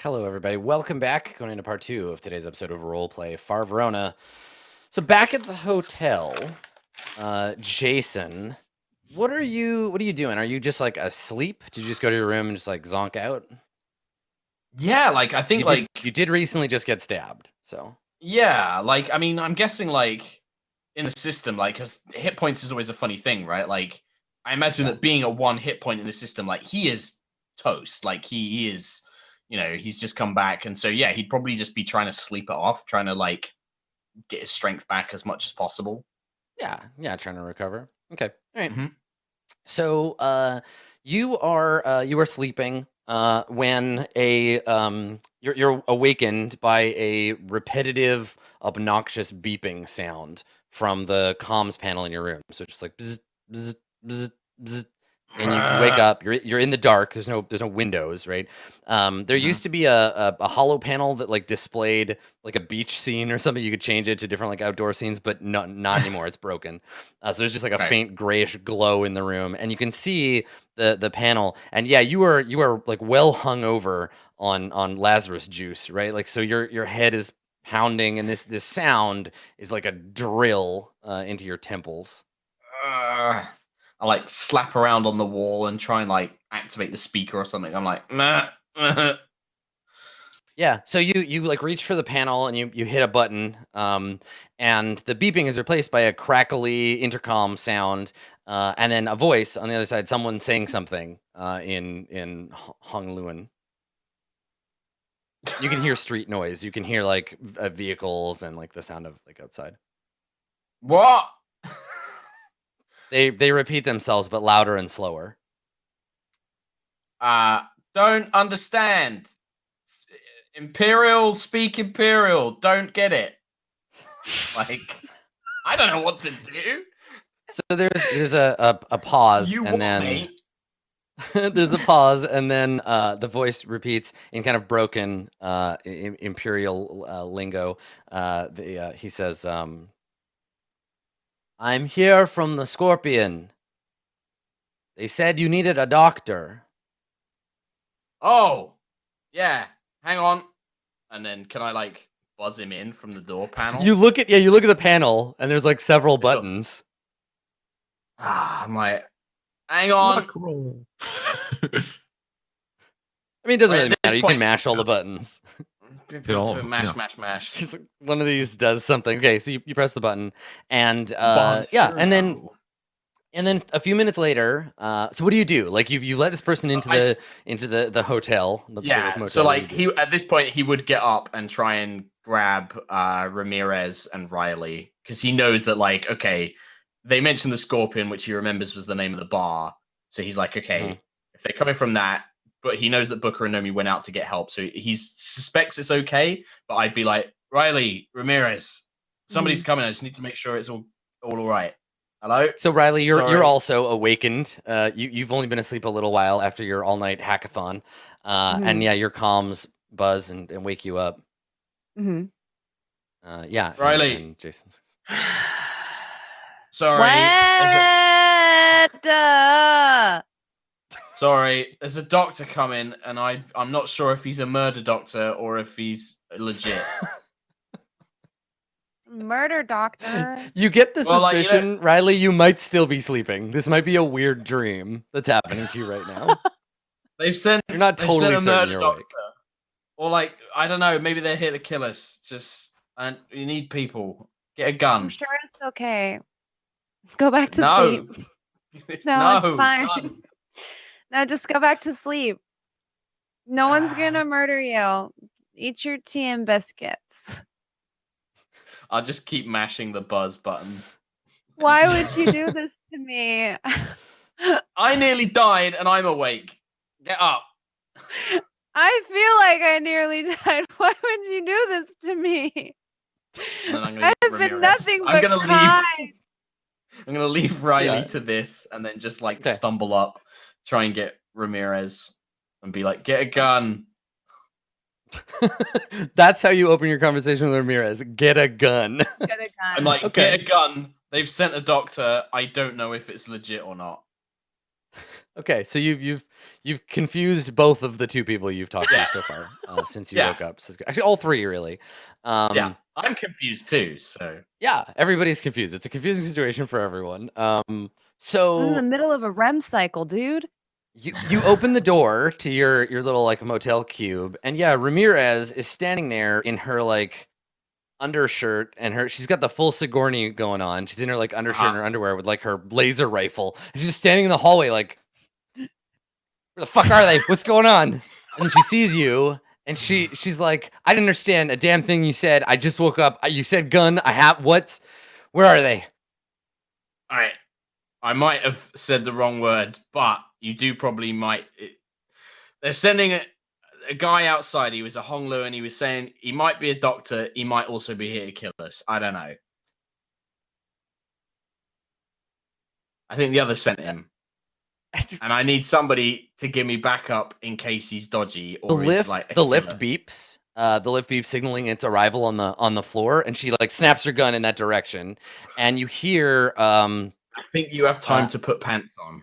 Hello, everybody. Welcome back. Going into part 2 of today's episode of Roleplay Far Verona. So back at the hotel, Jason, what are you doing? Are you just like asleep? Did you just go to your room and just like zonk out? Yeah, like I think You did recently just get stabbed, so yeah, like I mean, I'm guessing like in the system, like because hit points is always a funny thing, right? Like I imagine that being at 1 hit point in the system, like he is toast. Like he is, he's just come back, and so yeah, he'd probably just be trying to sleep it off, trying to like get his strength back as much as possible. yeah, trying to recover. Okay, all right. hmm So you are sleeping when you're awakened by a repetitive, obnoxious beeping sound from the comms panel in your room. So just like bzz, bzz, bzz, bzz, and you wake up. You're in the dark. There's no windows, right? There used to be a hollow panel that like displayed like a beach scene or something. You could change it to different like outdoor scenes, but not anymore. It's broken. So there's just like a faint grayish glow in the room, and you can see the panel. And yeah, you are like well hung over on Lazarus juice, right? Like so your head is pounding, and this sound is like a drill into your temples. I like slap around on the wall and try and like activate the speaker or something. I'm like, nah. Yeah, so you like reach for the panel and you hit a button, and the beeping is replaced by a crackly intercom sound, and then a voice on the other side, someone saying something in Hongluan. You can hear street noise. You can hear like vehicles and like the sound of like outside. What? They repeat themselves, but louder and slower. Don't understand. Imperial, speak Imperial. Don't get it. Like, I don't know what to do. So there's a pause, and then there's a pause, and then the voice repeats in kind of broken Imperial lingo. He says, "I'm here from the Scorpion. They said you needed a doctor." Oh, yeah. Hang on. And then can I like buzz him in from the door panel? You look at the panel, and there's like several buttons. I'm like, hang on. Luck roll. I mean, it doesn't really matter. You can mash all the buttons. Mash. One of these does something. Okay, so you press the button, and yeah, and then a few minutes later, so what do you do? Like you let this person into the hotel. Yeah. So like he at this point he would get up and try and grab Ramirez and Riley because he knows that like okay, they mentioned the Scorpion, which he remembers was the name of the bar. So he's like, okay, if they're coming from that, but he knows that Booker and Nomi went out to get help, so he suspects it's okay. But I'd be like, Riley, Ramirez, somebody's coming. I just need to make sure it's all right. Hello? So Riley, you're also awakened. You've only been asleep a little while after your all-night hackathon. And yeah, your comms buzz and wake you up. Mm-hmm. Yeah. Riley. And Jason. Sorry. What? Sorry, there's a doctor coming, and I'm not sure if he's a murder doctor or if he's legit. Murder doctor. You get the suspicion, Riley, you might still be sleeping. This might be a weird dream that's happening to you right now. You're not totally a certain murder you're doctor. awake. Or like, I don't know, maybe they're here to kill us. And you need people. Get a gun. I'm sure it's okay. Go back to sleep. No, it's fine. Gun. No, just go back to sleep. No one's gonna murder you. Eat your tea and biscuits. I'll just keep mashing the buzz button. Why would you do this to me? I nearly died and I'm awake. Get up. I feel like I nearly died. Why would you do this to me? I have been nothing but kind. I'm gonna leave Riley to this and then just like stumble up, try and get Ramirez and be like, get a gun. That's how you open your conversation with Ramirez. Get a gun. Get a gun. I'm like, get a gun. They've sent a doctor. I don't know if it's legit or not. Okay, so you've confused both of the two people you've talked to so far since you woke up. So actually, all three really. Yeah, I'm confused too. So yeah, everybody's confused. It's a confusing situation for everyone. I was in the middle of a REM cycle, dude. You open the door to your little like motel cube, and yeah, Ramirez is standing there in her like undershirt, and she's got the full Sigourney going on. She's in her like undershirt and her underwear with like her laser rifle. And she's just standing in the hallway like, where the fuck are they? What's going on? And then she sees you, and she's like, I didn't understand a damn thing you said. I just woke up. You said gun. I have what? Where are they? All right. I might have said the wrong word, but you do probably might. They're sending a guy outside. He was a Honglu, and he was saying he might be a doctor. He might also be here to kill us. I don't know. I think the other sent him. And I need somebody to give me backup in case he's dodgy or the lift, is like the lift beeps. The lift beeps signaling its arrival on the floor, and she like snaps her gun in that direction, and you hear. I think you have time to put pants on.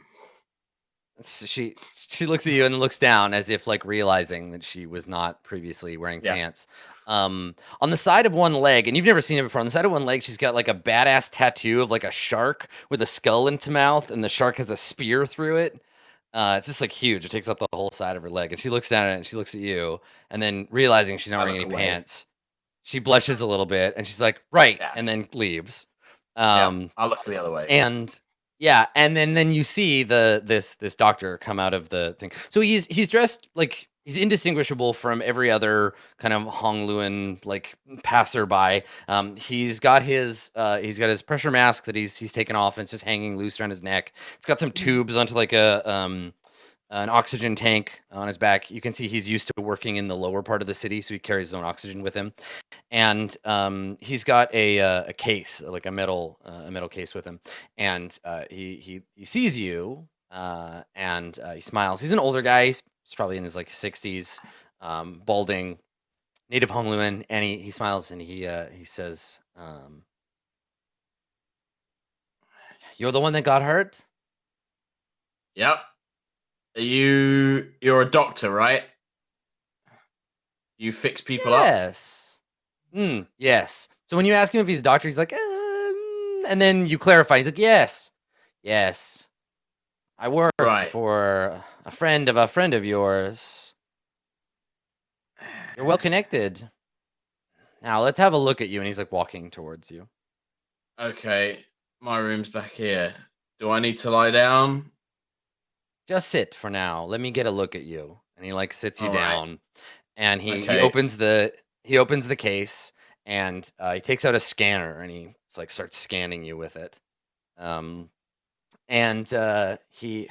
She looks at you and looks down as if like realizing that she was not previously wearing pants. On the side of one leg, and you've never seen it before, on the side of one leg, she's got like a badass tattoo of like a shark with a skull in its mouth, and the shark has a spear through it. It's just like huge. It takes up the whole side of her leg, and she looks down at it and she looks at you, and then realizing she's not wearing any pants, she blushes a little bit and she's like, right, and then leaves. I'll look the other way. And yeah, and then you see this doctor come out of the thing. So he's dressed like he's indistinguishable from every other kind of Hongluan like passerby. He's got his pressure mask that he's taken off and it's just hanging loose around his neck. It's got some tubes onto like an oxygen tank on his back. You can see he's used to working in the lower part of the city, so he carries his own oxygen with him. And he's got a case, like a metal case with him. And he sees you, and he smiles. He's an older guy. He's probably in his like 60s, balding, native Hongluan, and he smiles and he says, "You're the one that got hurt?" Yep. You're a doctor, right? You fix people up? Yes. Yes. So when you ask him if he's a doctor, he's like, and then you clarify. He's like, yes. I work for a friend of yours. You're well connected. Now let's have a look at you. And he's like walking towards you. Okay. My room's back here. Do I need to lie down? Just sit for now. Let me get a look at you. And he like sits you down, and he opens the case, and he takes out a scanner and he like starts scanning you with it. And he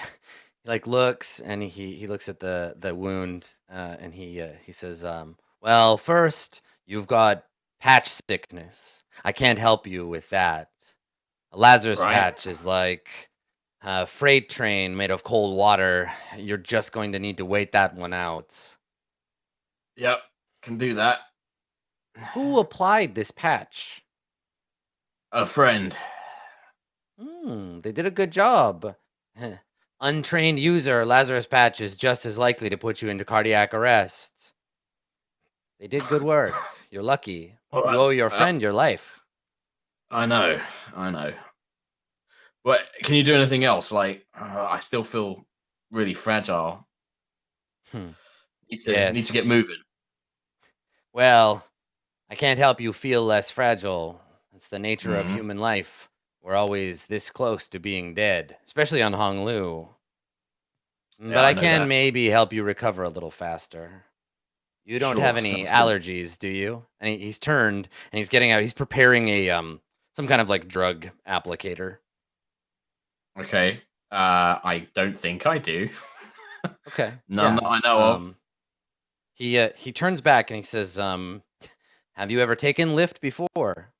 like looks and he looks at the wound, and he says, well, first you've got patch sickness. I can't help you with that. A Lazarus patch is like a freight train made of cold water. You're just going to need to wait that one out. Yep, can do that. Who applied this patch? A friend. They did a good job. Untrained user, Lazarus patch is just as likely to put you into cardiac arrest. They did good work. You're lucky. You owe your friend your life. I know. But can you do anything else? Like, I still feel really fragile. Need to get moving. Well, I can't help you feel less fragile. It's the nature of human life. We're always this close to being dead, especially on Honglu. But I can maybe help you recover a little faster. You don't have any allergies, do you? And he's turned and he's getting out. He's preparing a some kind of like drug applicator. Okay. I don't think I do. Okay. None that I know of. He turns back and he says, have you ever taken lift before?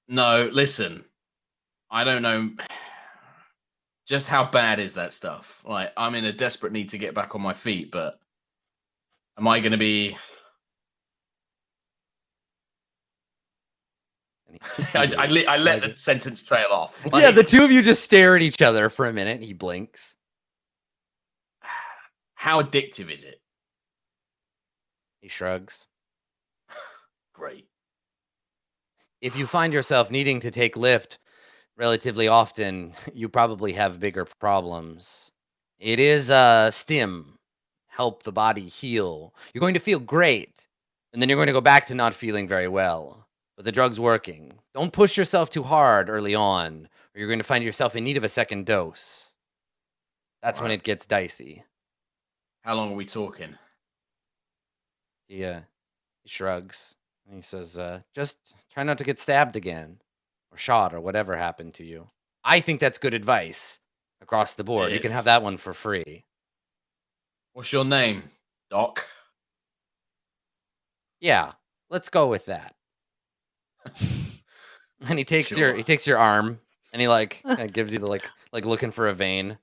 No, listen. I don't know just how bad is that stuff. Like, I'm in a desperate need to get back on my feet, but am I going to be... I let the sentence trail off. Yeah, the two of you just stare at each other for a minute. He blinks. How addictive is it? He shrugs. Great. If you find yourself needing to take lift relatively often, you probably have bigger problems. It is stim. Help the body heal. You're going to feel great, and then you're going to go back to not feeling very well. But the drug's working. Don't push yourself too hard early on, or you're going to find yourself in need of a second dose. That's when it gets dicey. How long are we talking? He shrugs, and he says, just try not to get stabbed again, or shot, or whatever happened to you. I think that's good advice across the board. You can have that one for free. What's your name, Doc? Yeah, let's go with that. And he takes your arm, and he kinda gives you the like looking for a vein.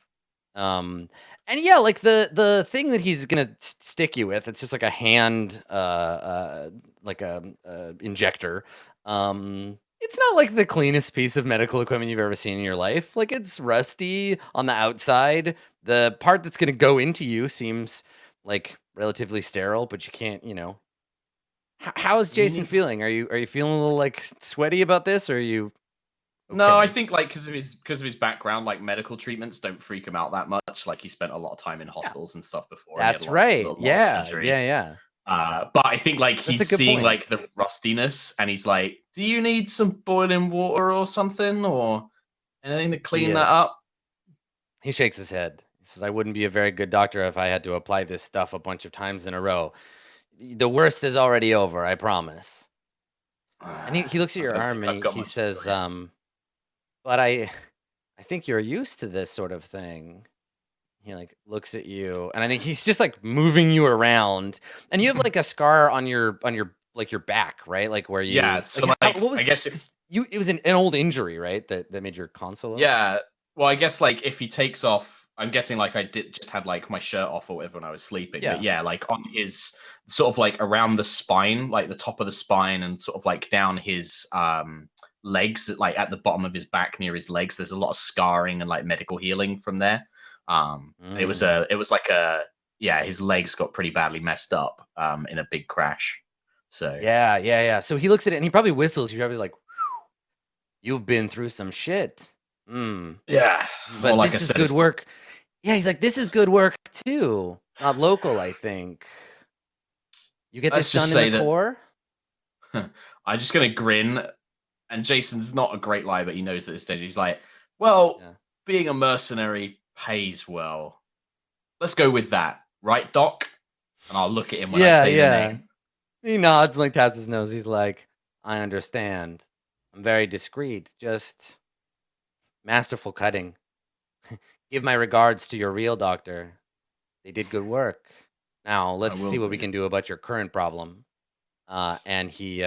And yeah, like the thing that he's gonna stick you with, it's just like a hand like a injector. It's not like the cleanest piece of medical equipment you've ever seen in your life. Like, it's rusty on the outside. The part that's gonna go into you seems like relatively sterile, but you can't, how's Jason feeling? Are you feeling a little like sweaty about this, or are you okay? No, I think like because of his background, like medical treatments don't freak him out that much. Like he spent a lot of time in hospitals and stuff before. That's right. Yeah. But I think like he's seeing like the rustiness, and he's like, "Do you need some boiling water or something, or anything to clean that up?" He shakes his head. He says, "I wouldn't be a very good doctor if I had to apply this stuff a bunch of times in a row. The worst is already over, I promise." And he looks at your arm and he says, "But I think you're used to this sort of thing." He like looks at you, and I think he's just like moving you around, and you have like a scar on your like your back, right? Like where you So like what was I guess if it was an old injury, right? That made your console. Yeah. Well, I guess like if he takes off, I'm guessing like I just had like my shirt off or whatever when I was sleeping. Yeah. But yeah, like on his sort of like around the spine, like the top of the spine, and sort of like down his legs, like at the bottom of his back near his legs, there's a lot of scarring and like medical healing from there. It was like his legs got pretty badly messed up in a big crash. So yeah. So he looks at it and he probably whistles. You're probably like, "You've been through some shit." Yeah, but like this is good work. Yeah, he's like, "This is good work too. Not local, I think. You get this done in the core." I'm just gonna grin, and Jason's not a great liar, but he knows that this stage. He's like, "Well, being a mercenary pays well. Let's go with that, right, Doc?" And I'll look at him when I say the name. He nods and like taps his nose. He's like, "I understand. I'm very discreet. Just masterful cutting. Give my regards to your real doctor. They did good work. Now let's see what we can do about your current problem." And he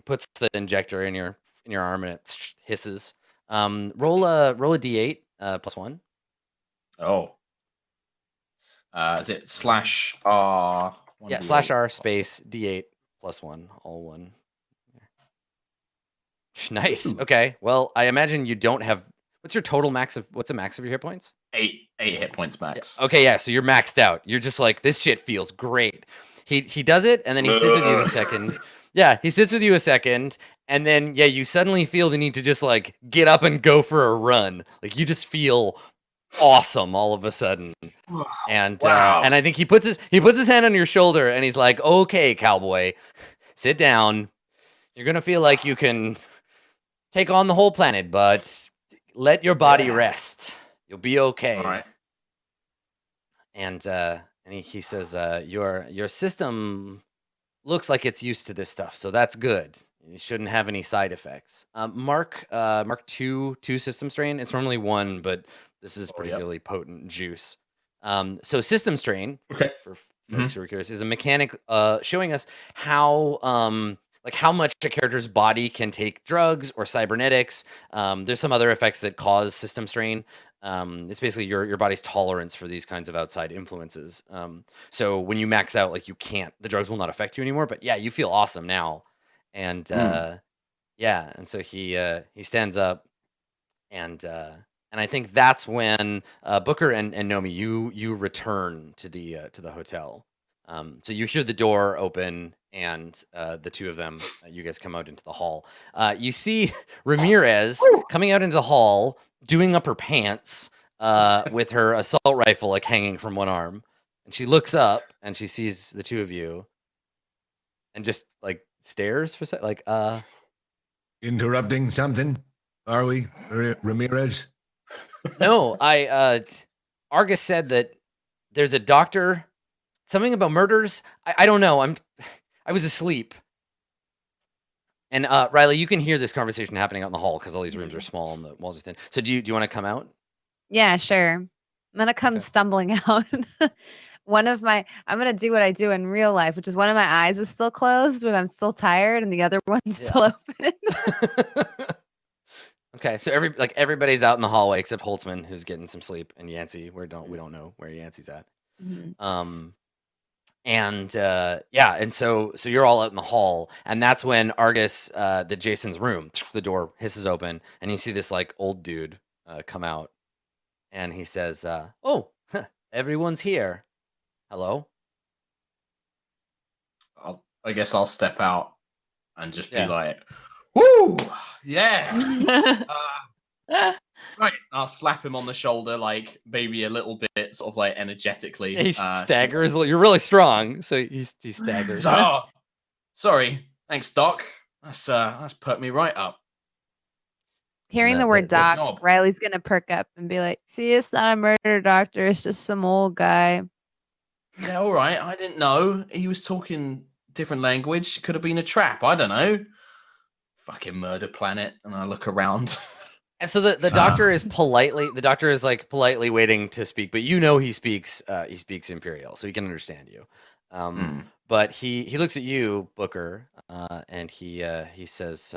puts the injector in your arm, and it hisses. Roll a d8 +1. Oh. Is it /R? Yeah, /R space d8 +1, all one. Nice. Ooh. Okay. Well, I imagine you don't have. What's your total max of? What's the max of your hit points? 8 hit points max. Yeah. Okay, yeah. So you're maxed out. You're just like, this shit feels great. He does it, and then he sits with you a second. Yeah, he sits with you a second, and then you suddenly feel the need to just like get up and go for a run. Like you just feel awesome all of a sudden. And and I think he puts his hand on your shoulder, and he's like, "Okay, cowboy, sit down. You're gonna feel like you can take on the whole planet, but let your body rest. You'll be okay." All right. And he says, "Your system looks like it's used to this stuff, so that's good. You shouldn't have any side effects." Mark 2 system strain. It's normally 1, but this is particularly potent juice. So system strain, for folks who are curious, is a mechanic showing us how how much a character's body can take drugs or cybernetics. There's some other effects that cause system strain. It's basically your body's tolerance for these kinds of outside influences. So when you max out, like the drugs will not affect you anymore, but yeah, you feel awesome now. And Yeah, and so he stands up, and I think that's when Booker and Nomi, you return to the hotel. So you hear the door open, and the two of them, you guys come out into the hall. You see Ramirez coming out into the hall, doing up her pants with her assault rifle like hanging from one arm, and she looks up and she sees the two of you, and just like stares for a sec, like Interrupting something? Are we, Ramirez? No, Argus said that there's a doctor, something about murders. I don't know. I was asleep. And Riley, you can hear this conversation happening out in the hall because all these rooms are small and the walls are thin. So do you want to come out? Yeah, sure. I'm gonna come stumbling out. I'm gonna do what I do in real life, which is one of my eyes is still closed, but I'm still tired, and the other one's still open. Okay, so everybody's out in the hallway except Holtzman, who's getting some sleep, and Yancey. We don't know where Yancey's at. And so you're all out in the hall, and that's when Argus, the Jason's room, the door hisses open, and you see this like old dude come out, and he says, "Oh, everyone's here. Hello." I guess I'll step out and just be like, "Woo, yeah." Right, I'll slap him on the shoulder, like maybe a little bit, sort of like energetically. He staggers. You're really strong, so he staggers. Oh, sorry. Thanks, Doc. That's put me right up. Hearing the word doc, Riley's gonna perk up and be like, "See, it's not a murder doctor. It's just some old guy." Yeah, all right. I didn't know he was talking different language. Could have been a trap. I don't know. Fucking murder planet. And I look around. And so the doctor is politely waiting to speak, but you know he speaks Imperial, so he can understand you. But he looks at you, Booker, and he says,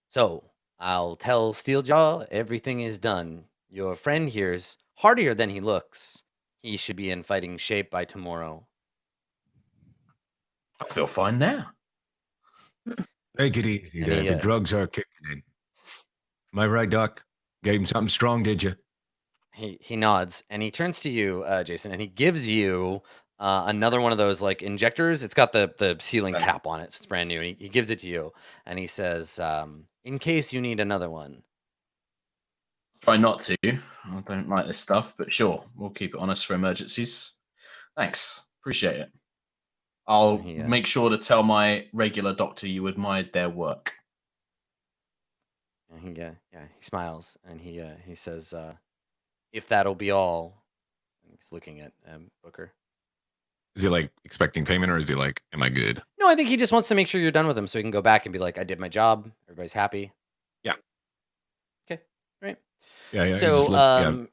"So I'll tell Steeljaw everything is done. Your friend here's hardier than he looks. He should be in fighting shape by tomorrow." I feel fine now. Take it easy there. The drugs are kicking in. Am I right, Doc? Gave him something strong, did you? He nods, and he turns to you, Jason, and he gives you another one of those like injectors. It's got the sealing cap on it, so it's brand new. And he gives it to you, and he says, "In case you need another one." Try not to. I don't like this stuff, but sure, we'll keep it on us for emergencies. Thanks, appreciate it. I'll make sure to tell my regular doctor you admired their work. And he smiles, and he says, "If that'll be all." And he's looking at Booker. Is he like expecting payment, or is he like, "Am I good?" No, I think he just wants to make sure you're done with him, so he can go back and be like, "I did my job. Everybody's happy." Yeah. Okay. Right. Yeah. So,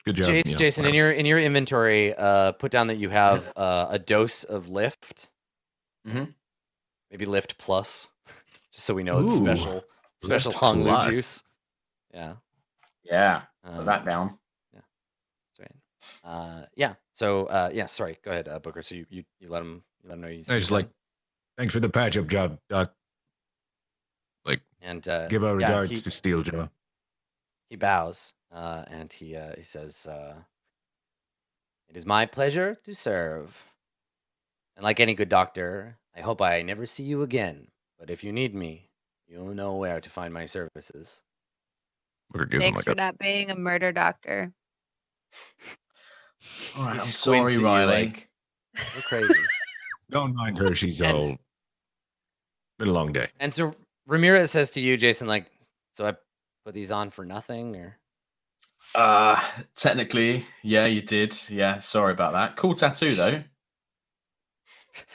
good job, Jason. In your inventory, put down that you have a dose of Lift. Maybe Lift Plus, just so we know it's special Hong Lu juice. Yeah. Put that down. Yeah, that's right. Yeah. So sorry. Go ahead, Booker. So you let him know you. I just like, thanks for the patch up job, Doc. Like, and give our regards to Steeljaw. He bows, and he says, "It is my pleasure to serve. And like any good doctor, I hope I never see you again. But if you need me, you'll know where to find my services." Thanks for not being a murder doctor. All right, I'm sorry, Riley. You're crazy. Don't mind her. She's old. Been a long day. And so Ramirez says to you, Jason, like, "So I put these on for nothing, or?" Technically, yeah, you did. Yeah, sorry about that. Cool tattoo, though.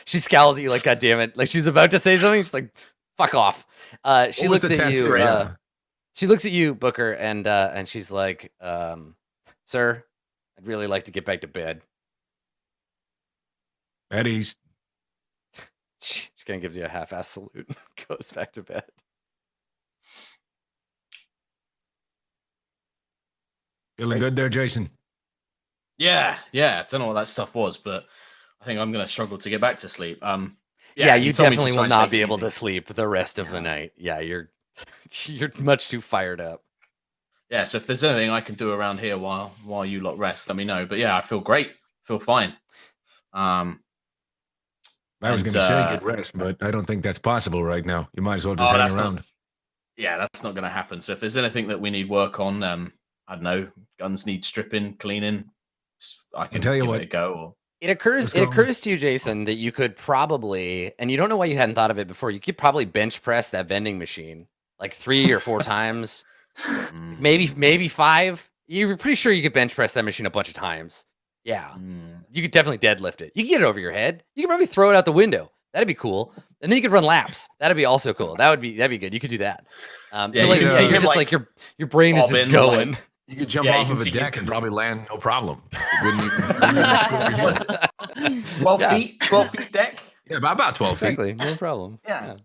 She scowls at you like, "God damn it!" Like she's about to say something. She's like, "Fuck off." She looks at you. She looks at you, Booker, and she's like, "Sir, I'd really like to get back to bed." At ease. She kind of gives you a half-ass salute and goes back to bed. Feeling good there, Jason? Yeah. Don't know what that stuff was, but I think I'm gonna struggle to get back to sleep. Yeah, you he told me to definitely try will and not take be it able easy. to sleep the rest of the night. Yeah, you're much too fired up. Yeah, so if there's anything I can do around here while you lot rest, let me know. But yeah, I feel great. Feel fine. I was going to say get rest, but I don't think that's possible right now. You might as well just hang around. That's not going to happen. So if there's anything that we need work on, I don't know, guns need stripping, cleaning, I can tell you give what, it a go. Or... It occurs to you, Jason, that you could probably, and you don't know why you hadn't thought of it before, you could probably bench press that vending machine like 3 or 4 times. Maybe 5. You're pretty sure you could bench press that machine a bunch of times. Yeah. You could definitely deadlift it. You can get it over your head. You could probably throw it out the window. That'd be cool. And then you could run laps. That'd be also cool. That'd be good. You could do that. So like you're just like your brain is just going. You could jump off of a deck and probably land no problem. Wouldn't even 12 feet deck? Yeah, about 12 feet. Exactly, no problem. Yeah.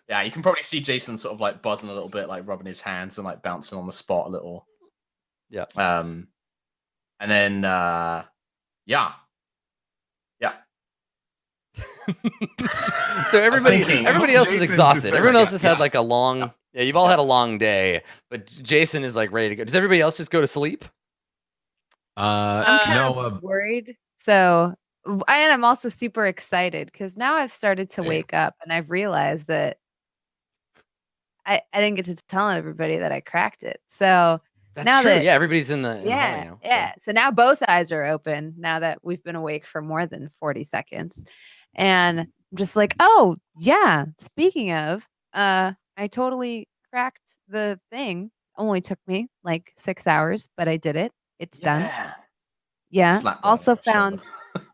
Yeah, you can probably see Jason sort of like buzzing a little bit, like rubbing his hands and like bouncing on the spot a little. Yeah. And then yeah. So everybody else is exhausted. Everyone else has had like a long you've all had a long day, but Jason is like ready to go. Does everybody else just go to sleep? I'm kind of worried. So, and I'm also super excited because now I've started to wake up and I've realized that I didn't get to tell everybody that I cracked it. So that's now true. that Everybody's in the hallway now. Yeah. So now both eyes are open now that we've been awake for more than 40 seconds. And I'm just like, oh yeah. Speaking of, I totally cracked the thing. Only took me like 6 hours, but I did it. It's done. Yeah. Also found.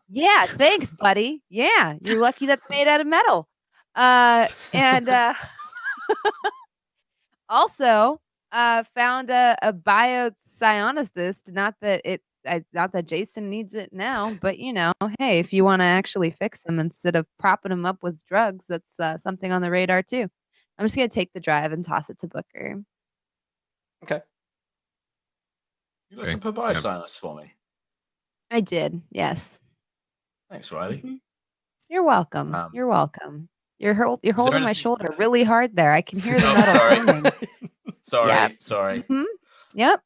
Yeah. Thanks, buddy. Yeah. You're lucky that's made out of metal. And also found a biocyonicist. Not that Jason needs it now, but hey, if you want to actually fix him instead of propping him up with drugs, that's something on the radar too. I'm just gonna take the drive and toss it to Booker. Okay. You got some biocyonicist for me. I did. Yes. Thanks, Riley. Mm-hmm. You're welcome. You're welcome. You're holding my shoulder really hard there. I can hear the metal. Sorry. Yep. Sorry. Mm-hmm. Yep.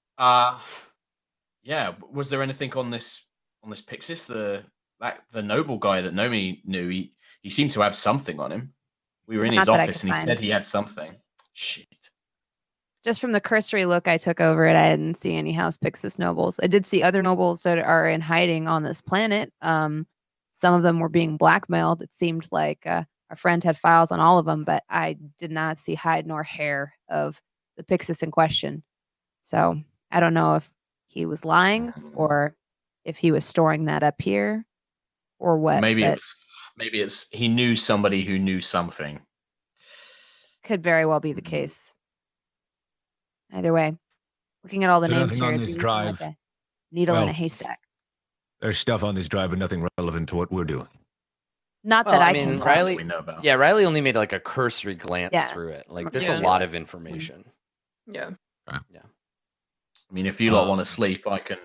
Yeah. Was there anything on this Pixis? The noble guy that Nomi knew, he seemed to have something on him. We were in his office and he said he had something. Shit. Just from the cursory look I took over it, I didn't see any House Pixis nobles. I did see other nobles that are in hiding on this planet. Some of them were being blackmailed. It seemed like our friend had files on all of them, but I did not see hide nor hair of the Pixis in question. So I don't know if he was lying or if he was storing that up here or what. Maybe it's he knew somebody who knew something. Could very well be the case. Either way, looking at all the names here, on this drive. Like a needle in a haystack. There's stuff on this drive, but nothing relevant to what we're doing. Not that I can tell. Riley, we know about. Yeah, Riley only made like a cursory glance through it. Like that's a lot of information. Yeah. I mean, if you lot want to sleep, I can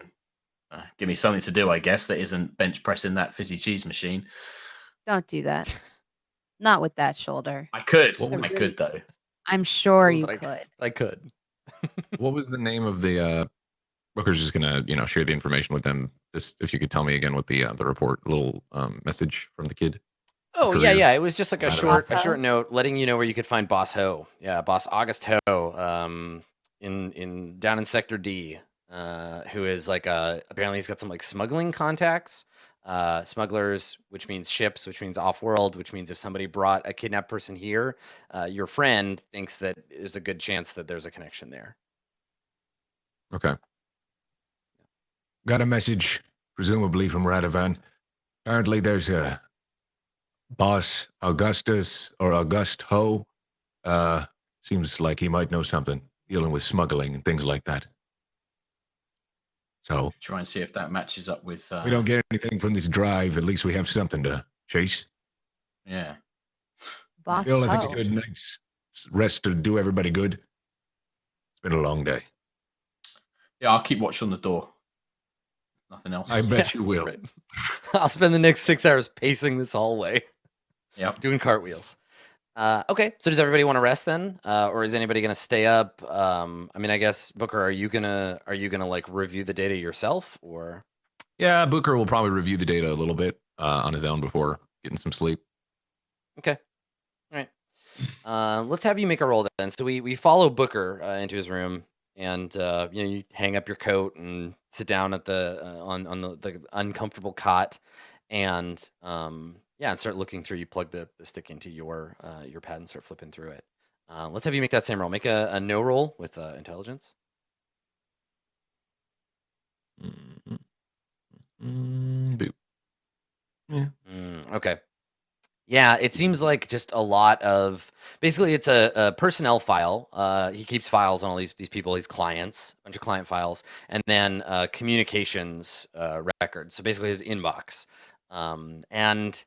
give me something to do. I guess that isn't bench pressing that fizzy cheese machine. Don't do that. Not with that shoulder. I could. I could though. I'm sure you could. I could. What was the name of the? Booker's just gonna, share the information with them. Just if you could tell me again what the report, little message from the kid. Oh yeah. It was just like a short note letting you know where you could find Boss Ho. Yeah, Boss August Ho. In down in Sector D. Who is like apparently he's got some like smuggling contacts. Smugglers, which means ships, which means off-world, which means if somebody brought a kidnapped person here, your friend thinks that there's a good chance that there's a connection there. Okay. Got a message, presumably from Radovan. Apparently there's a boss, Augustus or August Ho. Seems like he might know something, dealing with smuggling and things like that. So try and see if that matches up with. We don't get anything from this drive. At least we have something to chase. Yeah. Boss Bill, I think a good night's rest to do everybody good. It's been a long day. Yeah, I'll keep watch on the door. Nothing else. I bet you will. Right. I'll spend the next 6 hours pacing this hallway. Yep. Doing cartwheels. Okay, so does everybody want to rest then, or is anybody gonna stay up? I mean, I guess Booker, are you gonna like review the data yourself, or? Yeah, Booker will probably review the data a little bit on his own before getting some sleep. Okay, all right. Let's have you make a roll then. So we follow Booker into his room, and you hang up your coat and sit down at the on the uncomfortable cot, and and start looking through. You plug the stick into your pad and start flipping through it. Let's have you make that same roll. Make a no roll with intelligence. Boop. Yeah. Okay. Yeah, it seems like just a lot of basically it's a personnel file. He keeps files on all these people, his clients, a bunch of client files, and then communications records. So basically his inbox. And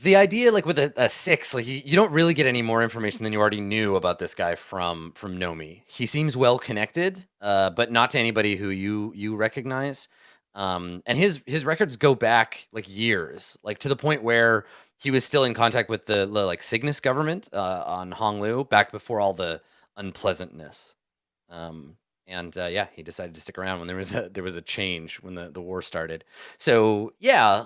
the idea, like with a 6, like you don't really get any more information than you already knew about this guy from Nomi. He seems well connected, but not to anybody who you recognize. And his records go back like years, like to the point where he was still in contact with the like Cygnus government on Honglu back before all the unpleasantness. And he decided to stick around when there was a change when the war started. So yeah,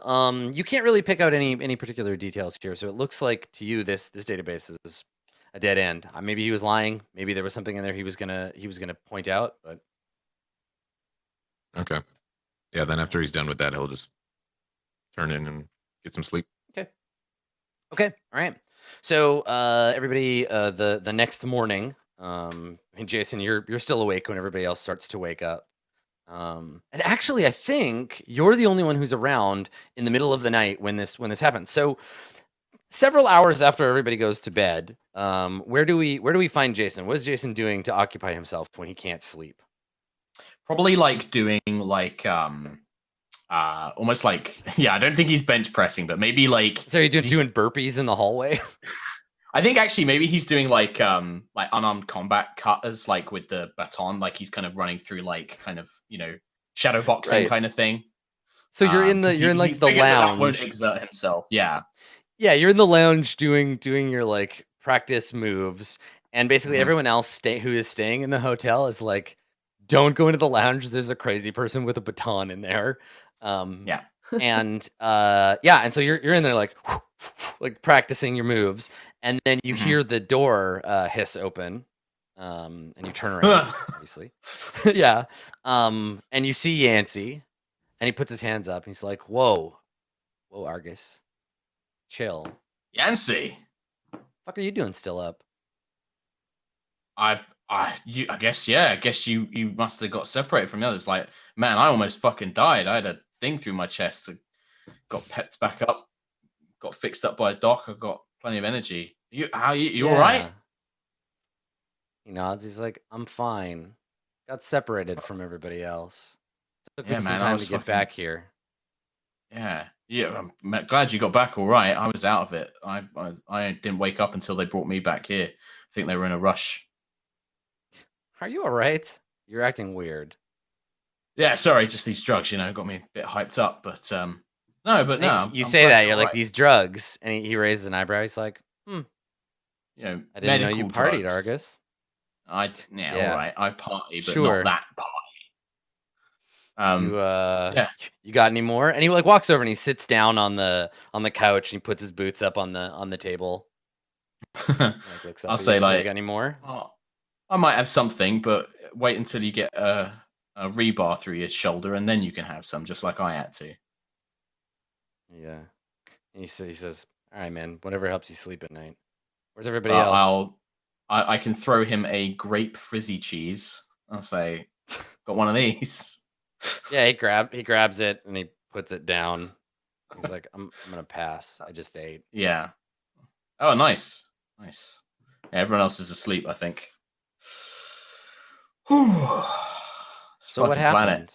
you can't really pick out any particular details here. So it looks like to you this database is a dead end. Maybe he was lying. Maybe there was something in there he was gonna point out. But Okay. Yeah. Then after he's done with that, he'll just turn in and get some sleep. Okay. All right. So everybody, the next morning, and Jason, you're still awake when everybody else starts to wake up. And actually, I think you're the only one who's around in the middle of the night when this happens. So several hours after everybody goes to bed, where do we find Jason? What is Jason doing to occupy himself when he can't sleep? Probably like doing like almost like I don't think he's bench pressing, but maybe like So you're doing burpees in the hallway? I think actually maybe he's doing like unarmed combat cutters, like with the baton, like he's kind of running through like kind of shadow boxing Right. kind of thing. So you're in the he the figures that won't lounge. exert himself. Yeah. Yeah, you're in the lounge doing your like practice moves, and basically Mhm. everyone else who is staying in the hotel is like, don't go into the lounge. There's a crazy person with a baton in there. Yeah. And so you're in there like like practicing your moves, and then you hear the door hiss open, and you turn around, obviously. Yeah. And you see Yancey, and he puts his hands up, and he's like, "Whoa, Argus, chill. Yancey. Fuck are you doing still up?" I guess I guess you must have got separated from the others. Like, man, I almost fucking died. I had a thing through my chest. Got pepped back up. Got fixed up by a doc. I've got plenty of energy. You all right? He nods. He's like, "I'm fine. Got separated from everybody else. Took me some time to get back here." Yeah. I'm glad you got back all right. I was out of it. I didn't wake up until they brought me back here. I think they were in a rush. Are you all right? You're acting weird. Yeah, sorry, just these drugs, got me a bit hyped up. But no. You I'm say glad that you're you're like right. these drugs, and he raises an eyebrow. He's like, I didn't know you partied, drugs. Argus. All right. I party, but Sure. not that party. You got any more? And he like walks over and he sits down on the couch and he puts his boots up on the table. Like, looks up I'll at say you. like, You got any more? I might have something, but wait until you get a rebar through your shoulder, and then you can have some, just like I had to. Yeah. And he says, "All right, man. Whatever helps you sleep at night." Where's everybody else? I can throw him a grape frizzy cheese. I'll say, got one of these. Yeah, he grabs it and he puts it down. He's like, I'm gonna pass. I just ate. Yeah. Oh, nice. Yeah, everyone else is asleep, I think. So what happened?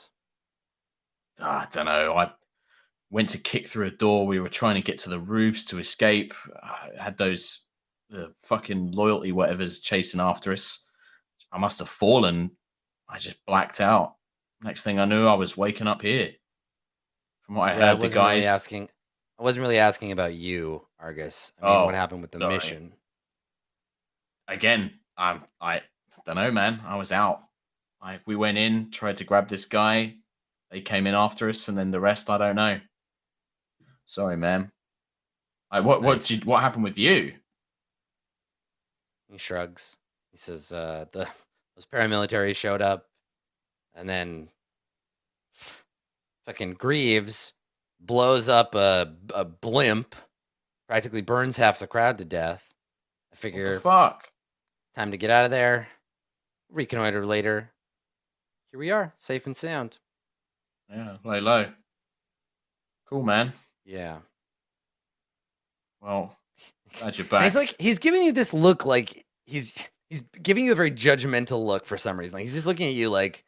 I don't know. I went to kick through a door. We were trying to get to the roofs to escape. I had the fucking loyalty whatever's chasing after us. I must have fallen. I just blacked out. Next thing I knew, I was waking up here. From what I heard, the guys. I wasn't really asking about you, Argus? I mean, what Oh, happened with the sorry. mission? Again, I don't know, man. I was out. We went in, tried to grab this guy. They came in after us, and then the rest, I don't know. Sorry, man. Nice. What happened with you? He shrugs. He says, those paramilitaries showed up, and then fucking Greaves blows up a blimp, practically burns half the crowd to death. I What the figure fuck? time to get out of there. Reconnoiter later. Here we are, safe and sound. Yeah, lay low. Cool, man. Yeah. Well, glad you're And back. he's like, he's giving you this look like he's giving you a very judgmental look for some reason. Like he's just looking at you like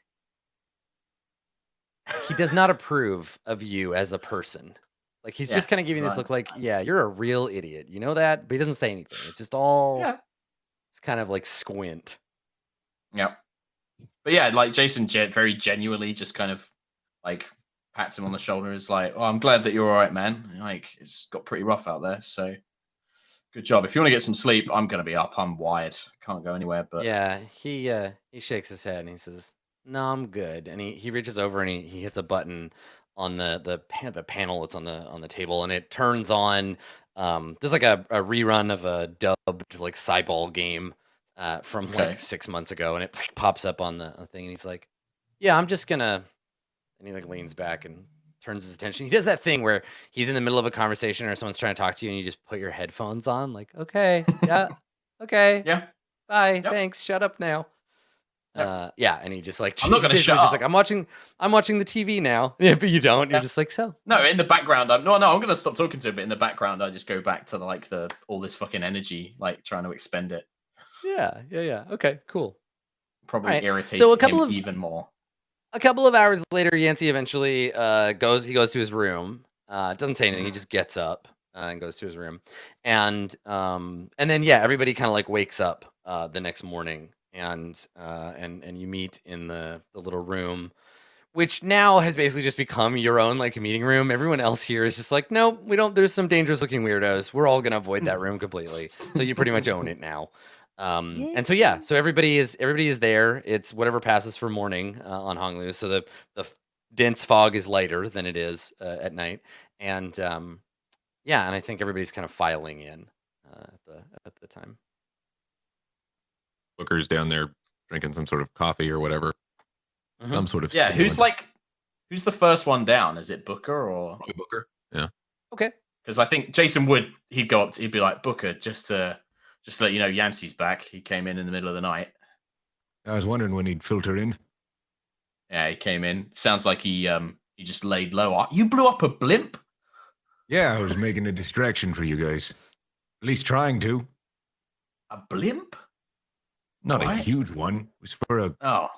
he does not approve of you as a person. Like he's just Yeah, kind of giving this right. look like, yeah, you're a real idiot. You know that? But he doesn't say anything. It's just all Yeah. it's kind of like squint. Yep. But yeah, like Jason very genuinely just kind of like pats him on the shoulder. Is like, "Oh, I'm glad that you're all right, man. Like it's got pretty rough out there, so good job. If you want to get some sleep, I'm gonna be up. I'm wired. Can't go anywhere." But Yeah, he shakes his head and he says, "No, I'm good." And he reaches over and he hits a button on the panel that's on the table, and it turns on. There's like a rerun of a dubbed like Cyball game from Okay. like 6 months ago, and it pops up on the thing, and he's like, "Yeah, I'm just gonna," and he like leans back and turns his attention. He does that thing where he's in the middle of a conversation or someone's trying to talk to you, and you just put your headphones on, like, "Okay, yeah, okay, yeah, bye, Yep. thanks, shut up now." Yep. Yeah, and he just like I'm not he's gonna basically shut just up. like, I'm watching the TV now. Yeah, but you don't. You're Yeah. just like, so No, in the background, I'm gonna stop talking to him. But in the background, I just go back to the all this fucking energy, like trying to expend it. yeah. Okay, cool. Probably Alright, irritating so him even more. a couple of hours later, Yancey eventually goes to his room. Doesn't say anything. He just gets up and goes to his room, and then yeah, everybody kind of like wakes up the next morning, and you meet in the little room, which now has basically just become your own like meeting room. Everyone else here is just like, nope, we don't. There's some dangerous looking weirdos. We're all gonna avoid that room completely. So you pretty much own it now. And so yeah, so everybody is there. It's whatever passes for morning on Honglu. So the dense fog is lighter than it is at night, and yeah, and I think everybody's kind of filing in at the time. Booker's down there drinking some sort of coffee or whatever. Mhm. Some sort of Yeah, stimulant. who's the first one down? Is it Booker or? Probably Booker. Yeah. Okay. Because I think Jason he'd go up, he'd be like, Booker, just to let you know, Yancey's back. He came in the middle of the night. I was wondering when he'd filter in. Yeah, he came in. Sounds like he just laid low. You blew up a blimp? Yeah, I was making a distraction for you guys. At least trying to. A blimp? Not a What? huge one. It was for a Oh.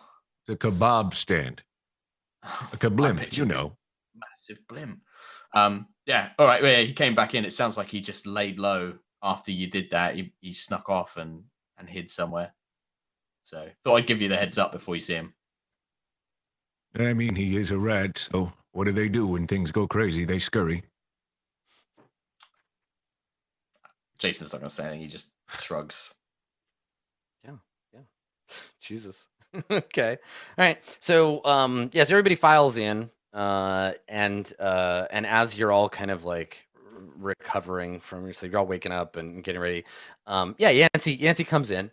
kebab stand. A I kablimp, bet you it's know. Massive blimp. Yeah. All right. Yeah, he came back in. It sounds like he just laid low after you did that. He snuck off and hid somewhere. So thought I'd give you the heads up before you see him. I mean, he is a rat, so what do when things go crazy? They scurry. Jason's not gonna say anything. He just shrugs. Yeah. Jesus. Okay. All right. So so everybody files in, and as you're all kind of like recovering from your sleep, you're all waking up and getting ready. Yancey comes in,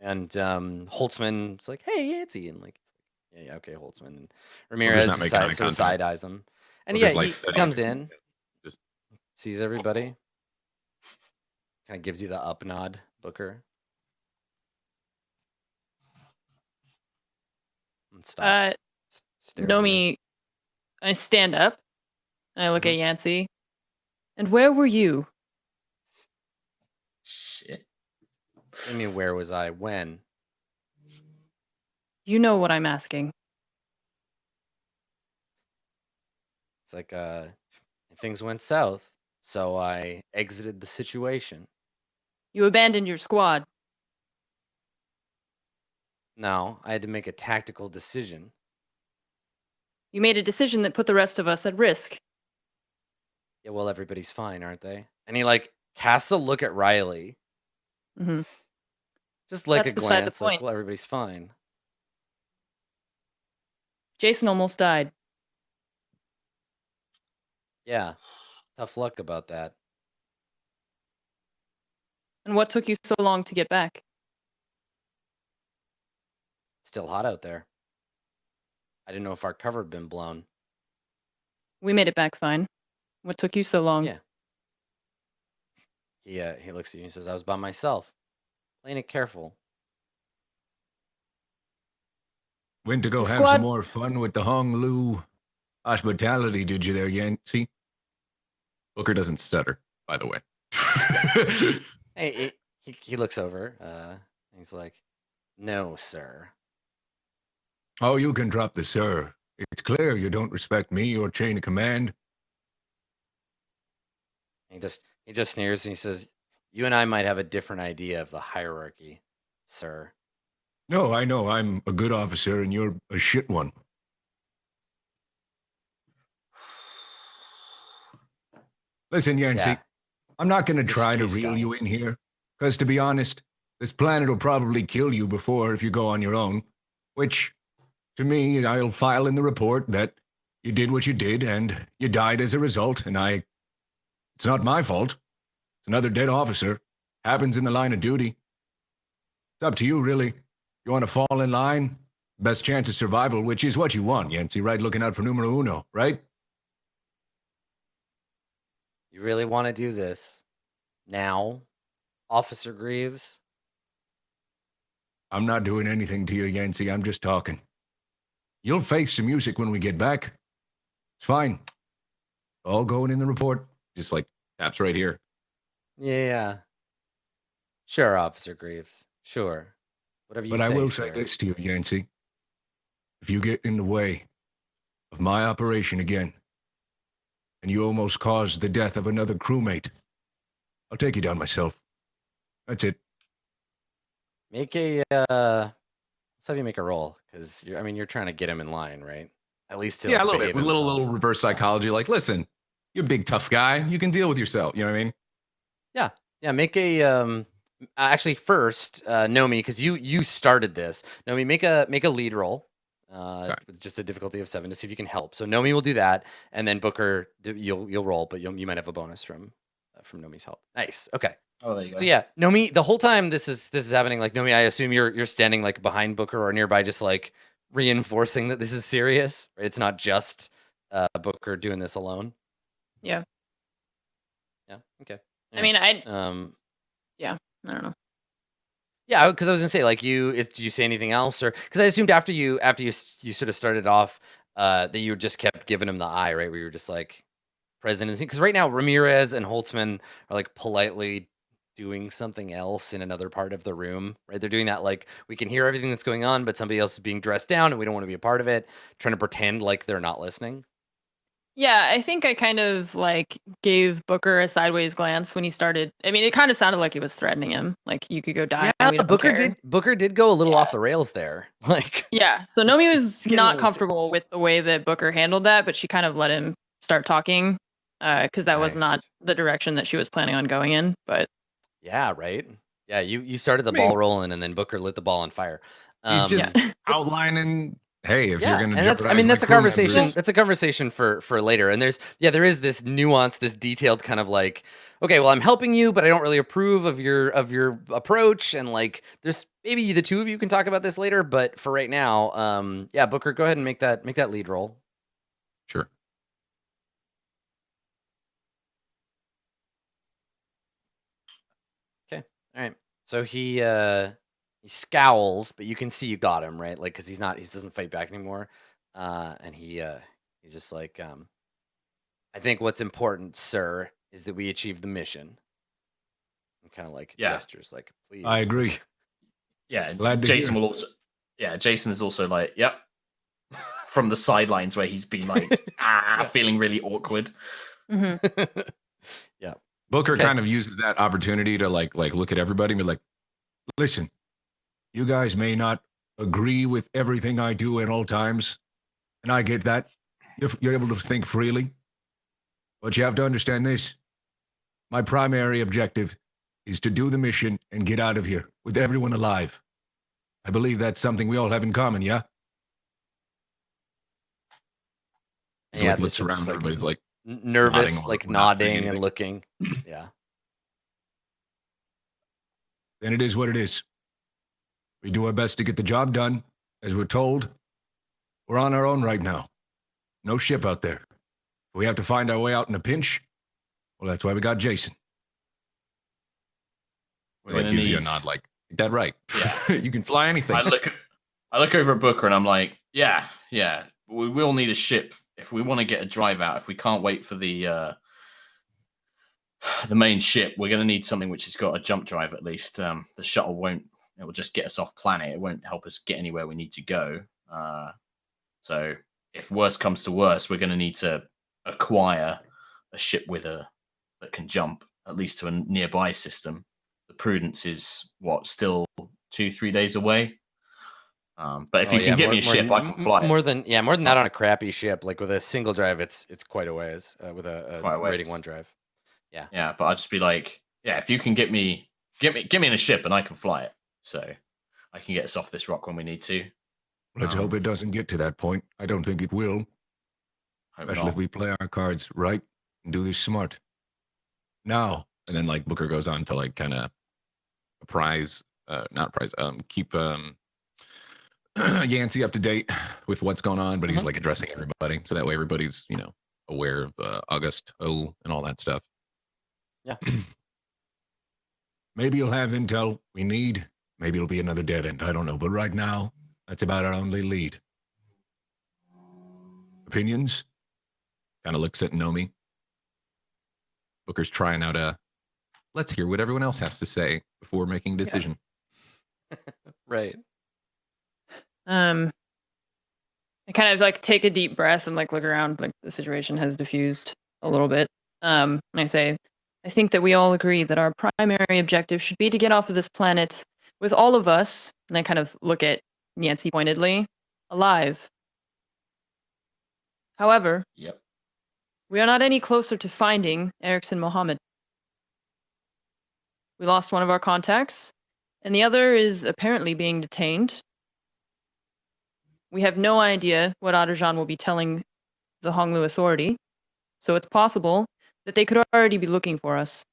and Holtzman's like, "Hey, Yancey," and like, yeah, okay, Holtzman. And Ramirez not making eye sort of contact. side eyes him, and Booker's, yeah, like, he studying comes him. in, Just- sees everybody, kind of gives you the up nod, Booker. And stops. stares at you. Nomi, I stand up and I look Mhm. at Yancey. And where were you? Shit. What do you mean, where was I? When? You know what I'm asking. It's like things went south, so I exited the situation. You abandoned your squad. No, I had to make a tactical decision. You made a decision that put the rest of us at risk. Yeah, well, everybody's fine, aren't they? and he like casts a look at Riley. Mhm. Just like That's a beside the glance, like, point. well, everybody's fine. Jason almost died. Yeah, tough luck about that. And what took you so long to get back? Still hot out there. I didn't know if our cover had been blown. We made it back fine. What took you so long? Yeah. He looks at you and he says, I was by myself. Playing it careful. Went to go The have squad- some more fun with the Hong Lu hospitality, did you there, Yancy? Booker doesn't stutter, by the way. Hey, he looks over. He's like, no, sir. Oh, you can drop the sir. It's clear you don't respect me or chain of command. He just sneers and he says, you and I might have a different idea of the hierarchy, sir. No, I know I'm a good officer and you're a shit one. Listen, Yancy, Yeah. I'm not going to This try to case, reel you guys. in here, because to be honest, this planet will probably kill you before if you go on your own, which, to me, I'll file in the report that you did what you did and you died as a result, and it's not my fault. It's another dead officer. Happens in the line of duty. It's up to you, really. You want to fall in line? Best chance of survival, which is what you want, Yancy, right? Looking out for numero uno, right? You really want to do this now, Officer Greaves? I'm not doing anything to you, Yancy. I'm just talking. You'll face some music when we get back. It's fine. All going in the report. Just like taps right here. Yeah. Sure, Officer Greaves. Sure. Whatever you But say, I will sir. say this to you, Yancy. If you get in the way of my operation again, and you almost caused the death of another crewmate, I'll take you down myself. That's it. Make a let's have you make a roll, because you're trying to get him in line, right? At least to Yeah, like, a little bit. behave A little himself. reverse psychology. Like, listen, you're a big tough guy. You can deal with yourself. You know what I mean? Yeah, make a actually first, Nomi, because you started this. Nomi, make a lead roll. Okay. With just a difficulty of 7 to see if you can help. So Nomi will do that, and then Booker, you'll roll, but you might have a bonus from Nomi's help. Nice. Okay. Oh, there you go. So yeah, Nomi, the whole time this is happening, like Nomi, I assume you're standing like behind Booker or nearby, just like reinforcing that this is serious. Right? It's not just Booker doing this alone. Yeah. Yeah. Okay. I mean, I Um. I don't know. Yeah, because I was gonna say, like, did you say anything else, or because I assumed after you sort of started off, that you just kept giving him the eye, right? Where you were just like present, because right now Ramirez and Holtzman are like politely doing something else in another part of the room, right? They're doing that, like, we can hear everything that's going on, but somebody else is being dressed down, and we don't want to be a part of it, trying to pretend like they're not listening. Yeah, I think I kind of like gave Booker a sideways glance when he started. I mean, it kind of sounded like he was threatening him. Like, you could go die. Yeah, we don't Booker care. did go a little Yeah. off the rails there, like. Yeah, so Nomi It's was getting a not little comfortable serious. with the way that Booker handled that, but she kind of let him start talking because that was not Nice. the direction that she was planning on going in. But Yeah, right. Yeah, you started the I mean- ball rolling, and then Booker lit the ball on fire. He's just yeah. outlining, hey, if you're going to and jeopardize that's my a crew conversation. members- That's a conversation for later. And there is this nuance, this detailed kind of like, okay, well, I'm helping you, but I don't really approve of your approach. And like, there's maybe the two of you can talk about this later, but for right now, yeah, Booker, go ahead and make that lead roll. Sure. Okay, all right. So he scowls, but you can see you got him, right? Like, because he doesn't fight back anymore, and he's just like, I think what's important, sir, is that we achieve the mission. And kind of like Yeah. gestures, like, please. I agree. Yeah, Glad to Jason hear. will also. Yeah, Jason is also like, yep. From the sidelines where he's been like, feeling really awkward. Mhm. Booker Okay. kind of uses that opportunity to like look at everybody and be like, Listen, you guys may not agree with everything I do at all times, and I get that. You're able to think freely. But you have to understand this. My primary objective is to do the mission and get out of here with everyone alive. I believe that's something we all have in common, yeah? He's Yeah, like they're looks sort of around. just, like, Everybody's like nervous, nodding like without saying nodding and anything. looking. Yeah. Then it is what it is. We do our best to get the job done, as we're told. We're on our own right now. No ship out there. If we have to find our way out in a pinch, well, that's why we got Jason. We're Like gonna gives you a need- nod, like that right? Yeah. You can fly anything. I look over at Booker and I'm like, yeah. We will need a ship if we want to get a drive out. If we can't wait for the main ship, we're going to need something which has got a jump drive at least. The shuttle won't. It will just get us off planet. It won't help us get anywhere we need to go. So if worse comes to worse, we're going to need to acquire a ship that can jump at least to a nearby system. The Prudence is still 2-3 days away. But if you can get me a ship, I can fly. More than that on a crappy ship. Like with a single drive, it's quite a ways. With a rating 1 drive. Yeah, but I'd just be like, if you can get me in a ship and I can fly it, so I can get us off this rock when we need to. Let's hope it doesn't get to that point. I don't think it will. Especially if we play our cards right and do this smart. Now. And then like Booker goes on to like kind of keep Yancey up to date with what's going on, but he's like addressing everybody, so that way everybody's aware of August O and all that stuff. Yeah. Maybe you'll have intel we need. Maybe it'll be another dead end. I don't know. But right now, that's about our only lead. Opinions? Kind of looks at Nomi. Booker's trying out let's hear what everyone else has to say before making a decision. Right. I kind of like take a deep breath and like look around, like the situation has diffused a little bit. And I say, I think that we all agree that our primary objective should be to get off of this planet with all of us, and I kind of look at Yancey pointedly, alive. However, we are not any closer to finding Erickson Mohammed. We lost one of our contacts, and the other is apparently being detained. We have no idea what Adajan will be telling the Honglu Authority, so it's possible that they could already be looking for us.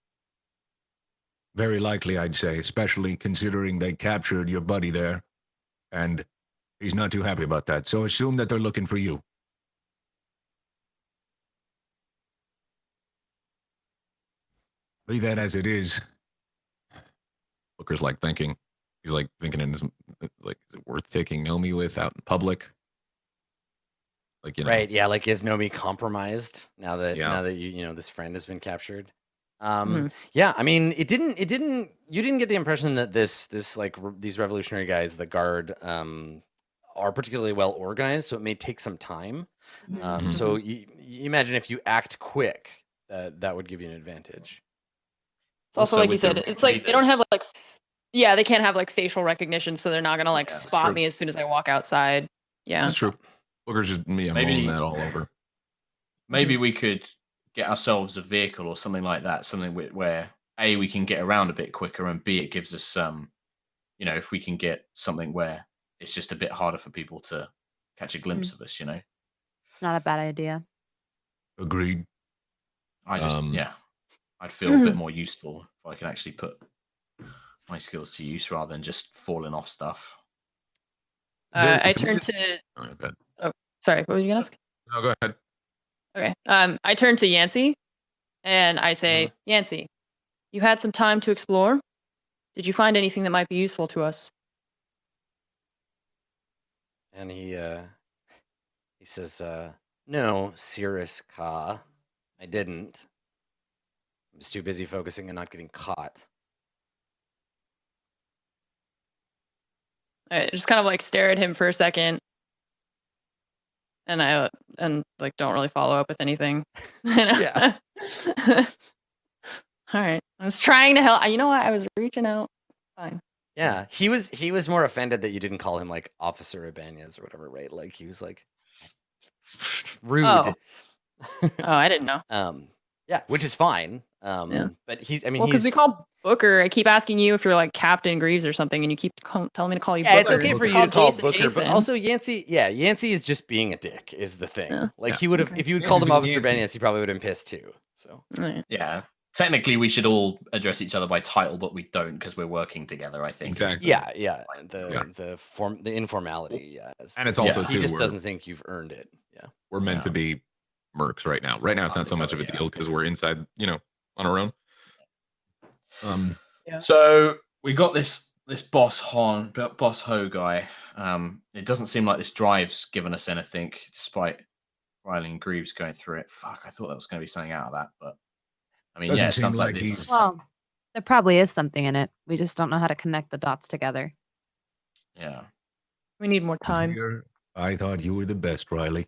Very likely, I'd say, especially considering they captured your buddy there, and he's not too happy about that, so assume that they're looking for you. Be that as it is. Booker's like thinking. He's like thinking in his like, is it worth taking Nomi with out in public? Like, Right, yeah, like is Nomi compromised now that this friend has been captured? Yeah, I mean, you didn't get the impression that these revolutionary guys, the guard, are particularly well organized, so it may take some time. So you imagine if you act quick, that would give you an advantage. It's also like you said, it's like they don't have like they can't have like facial recognition, so they're not gonna like spot me as soon as I walk outside. Yeah, that's true. Booker's just me. I'm rolling that all over. Maybe we could get ourselves a vehicle or something like that, something where A, we can get around a bit quicker, and B, it gives us some, if we can get something where it's just a bit harder for people to catch a glimpse of us, It's not a bad idea. Agreed. I just, I'd feel a bit more useful if I can actually put my skills to use rather than just falling off stuff. I turn to... Oh, sorry, what were you going to ask? No, go ahead. Okay. I turn to Yancey, and I say, Yancey, you had some time to explore. Did you find anything that might be useful to us? And he says, no, Cirrus Ka, I didn't. I'm just too busy focusing on not getting caught. I just kind of like stare at him for a second. And I don't really follow up with anything. Yeah. All right. I was trying to help. You know what? I was reaching out. Fine. Yeah. He was more offended that you didn't call him like Officer Ibanez or whatever, right? Like he was like rude. Oh, I didn't know. Yeah, which is fine. But he's, I mean, Well, because we he's, call Booker. I keep asking you if you're like Captain Greaves or something, and you keep telling me to call you yeah, Booker. it's okay for you Call to call Jason Booker, Jason. but also Yancey, Yancey is just being a dick is the thing. Yeah. Like Yeah. he would have, Okay. if you had Yancey's called him being Officer Yancey. Benius, he probably would have been pissed too. So Right. Yeah. Technically, we should all address each other by title, but we don't because we're working together. I think. is Exactly. the- yeah, the informality, yeah, And it's also Yeah. he too just where doesn't think you've earned it. Yeah. we're meant to Yeah. be mercs right now. Right now, it's not so much of a Yeah. deal because we're inside, on our own. Yeah. So we got this boss Ho guy. It doesn't seem like this drive's given us anything, despite Riley and Greaves going through it. Fuck, I thought that was going to be something out of that, but I mean, Doesn't yeah, it seem sounds like like this. he's- Well, there probably is something in it. We just don't know how to connect the dots together. Yeah. We need more time. I thought you were the best, Riley.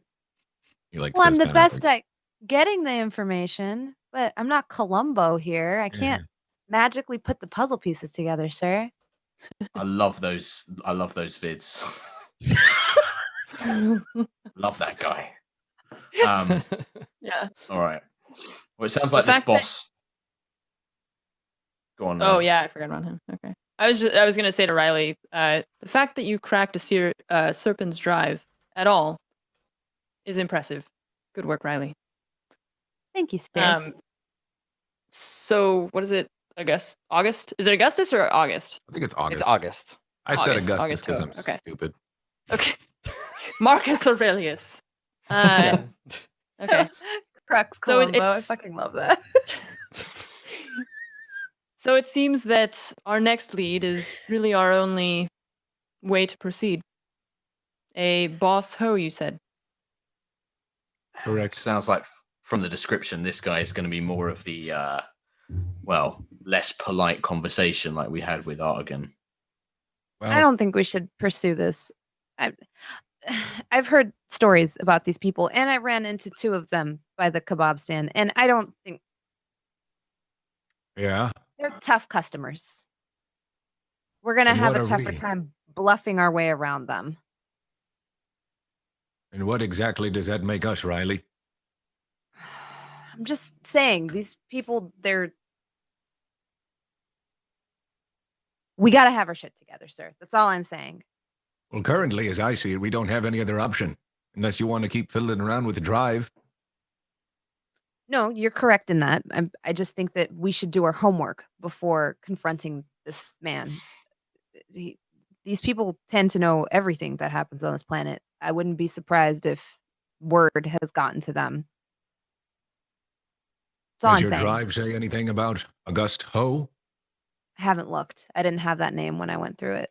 He like Well, I'm says the kind of best at getting the information, but I'm not Columbo here. I can't magically put the puzzle pieces together, sir. I love those vids. Love that guy. Yeah. All right. Well, it sounds The like this fact that- boss. Go on. Oh Riley. yeah, I forgot about him. Okay. I was gonna say to Riley, the fact that you cracked a Serpent's Drive at all is impressive. Good work, Riley. Thank you, Spears. So what is it? August? Is it Augustus or August? I think it's August. It's August. I said August, Augustus because I'm August, okay. stupid. Okay. Marcus Aurelius. Okay. Crux So Columbo. I it's- fucking love that. So it seems that our next lead is really our only way to proceed. A boss Ho, you said. Correct. Sounds like from the description, this guy is going to be more of the, less polite conversation like we had with Argon. Well, I don't think we should pursue this. I've heard stories about these people, and I ran into 2 of them by the kebab stand, and I don't think yeah. they're tough customers. We're gonna And have what a are tougher we? time bluffing our way around them. And what exactly does that make us, Riley? I'm just saying, these people, we gotta have our shit together, sir. That's all I'm saying. Well, currently, as I see it, we don't have any other option. Unless you want to keep fiddling around with the drive. No, you're correct in that. I just think that we should do our homework before confronting this man. These people tend to know everything that happens on this planet. I wouldn't be surprised if word has gotten to them. That's all Does I'm your saying. drive say anything about August Ho? I haven't looked. I didn't have that name when I went through it.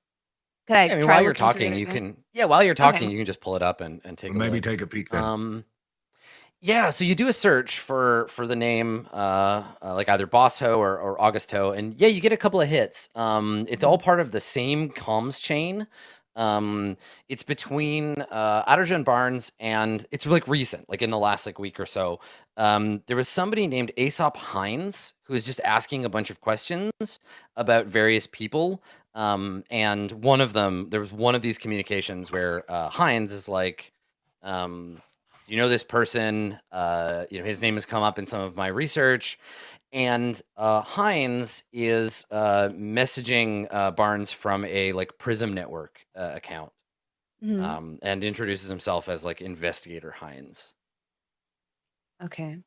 Could I Yeah, I mean, try while you're looking through talking, it you again? can. While you're talking, Okay. you can just pull it up and take Well, a maybe look. take a peek then. Yeah, so you do a search for the name, like either Boss Ho or August Ho, and yeah, you get a couple of hits. It's all part of the same comms chain. It's between Adderjan Barnes, and it's like recent, like in the last like week or so. There was somebody named Aesop Hines who was just asking a bunch of questions about various people. And one of them, there was one of these communications where Hines is like, you know this person, his name has come up in some of my research, and Hines is messaging Barnes from a like Prism Network account, Mhm. and introduces himself as like Investigator Hines. Okay.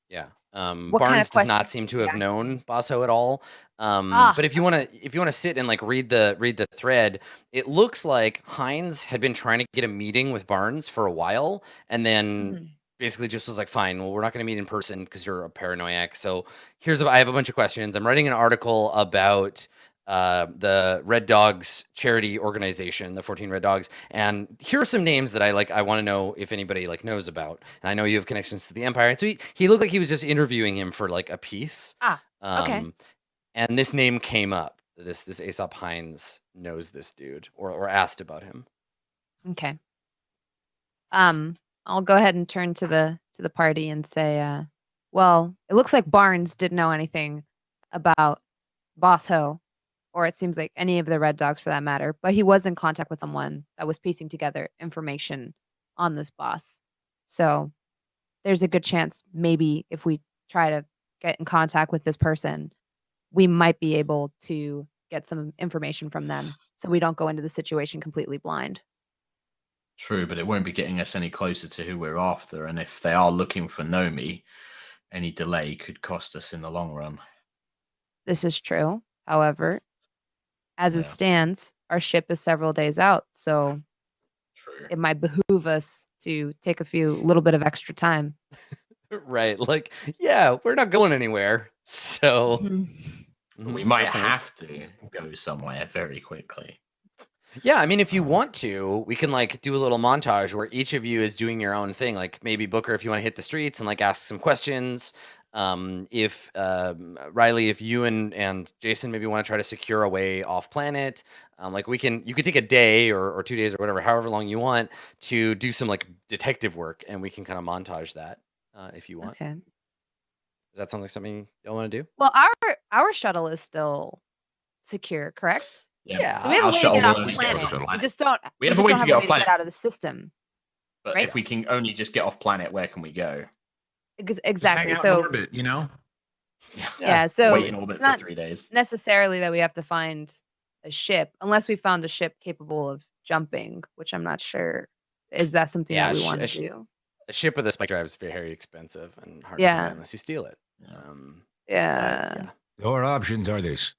Yeah. What kind Barnes of does not questions seem did to he have ask known Bosso at all. Ah, But if you want to sit and like read the thread, it looks like Hines had been trying to get a meeting with Barnes for a while, and then Mhm. basically just was like, fine, well, we're not going to meet in person because you're a paranoiac. So I have a bunch of questions. I'm writing an article about the Red Dogs charity organization, the 14 Red Dogs, and here are some names that I want to know if anybody like knows about. And I know you have connections to the Empire, and so he looked like he was just interviewing him for like a piece. Okay. And this name came up. This Aesop Hines knows this dude, or asked about him. Okay. I'll go ahead and turn to the party and say, well, it looks like Barnes didn't know anything about Boss Ho, or it seems like any of the Red Dogs for that matter, but he was in contact with someone that was piecing together information on this boss. So there's a good chance maybe if we try to get in contact with this person, we might be able to get some information from them so we don't go into the situation completely blind. True, but it won't be getting us any closer to who we're after. And if they are looking for Nomi, any delay could cost us in the long run. This is true. However, as Yeah. it stands, our ship is several days out, so True. it might behoove us to take a little bit of extra time. Right. Like, yeah, we're not going anywhere. So But we might okay. have to go somewhere very quickly. Yeah, I mean, if you want to, we can like do a little montage where each of you is doing your own thing. Like maybe Booker, if you want to hit the streets and like ask some questions. If Riley, if you and Jason maybe want to try to secure a way off planet, like you could take a day or 2 days or whatever, however long you want to do some like detective work, and we can kind of montage that if you want. Okay. Does that sound like something y'all want to do? Well, our shuttle is still secure, correct? Yeah. So we have a our way to shuttle get will off only the get planet. off We just don't. We have just a way don't to have get a off way to planet. get out of the system. But right? if we can only just get off planet, where can we go? Exactly. Just hang out in So orbit, you know? yeah. So wait in orbit it's for not 3 days. necessarily that we have to find a ship, unless we found a ship capable of jumping, which I'm not sure. Is that something Yeah, that we sh- want a to sh- do? A ship with a spike drive is very expensive and hard to Yeah. get unless you steal it. Yeah. Yeah. Yeah. Your options are this.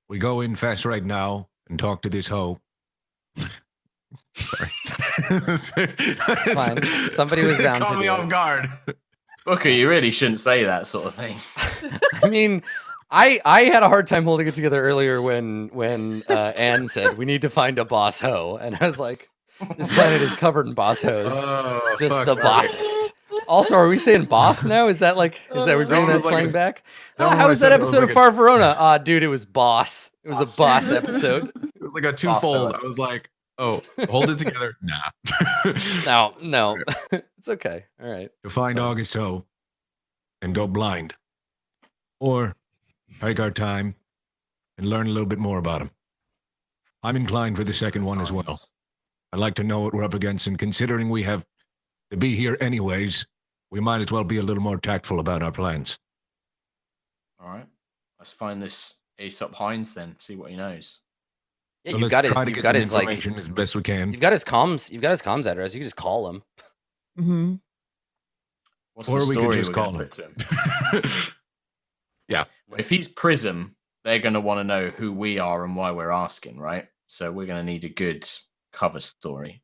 We go in fast right now and talk to this hoe. Sorry. Fine. Somebody was bound Caught to me do off it. guard. Booker, you really shouldn't say that sort of thing. I mean, I had a hard time holding it together earlier when Anne said we need to find a boss hoe, and I was like, this planet is covered in boss hoes, Oh, just fuck, the okay. bossest. Also, are we saying boss now? Is that we bringing one that was like slang a- back? that one How I was said that that was episode like of a- Far Verona? Dude, it was boss. It was a boss episode. It was like a twofold. I was like, oh, hold it together. Nah. No, it's okay. All right. To find fine. August Ho and go blind. Or take our time and learn a little bit more about him. I'm inclined for the second one as well. I'd like to know what we're up against, and considering we have to be here anyways, we might as well be a little more tactful about our plans. All right. Let's find this Aesop Hines then, see what he knows. Yeah, So you've let's got try to his get some like information as best we can. you've got his comms address. You can just call him. Mm-hmm. What's Or the we story could just we're call gonna him. put to him? Yeah. If he's Prism, they're going to want to know who we are and why we're asking, right? So we're going to need a good cover story.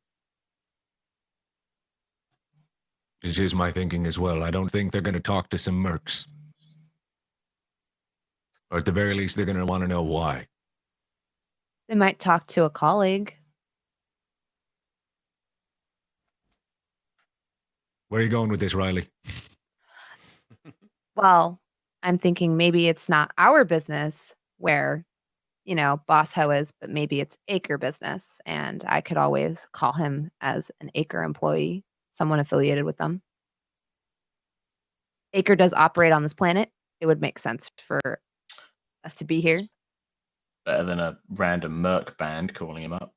This is my thinking as well. I don't think they're going to talk to some mercs. Or at the very least, they're going to want to know why. They might talk to a colleague. Where are you going with this, Riley? Well, I'm thinking maybe it's not our business where, Boss Ho is, but maybe it's Acre business. And I could always call him as an Acre employee, someone affiliated with them. Acre does operate on this planet. It would make sense for us to be here. Better than a random Merc band calling him up.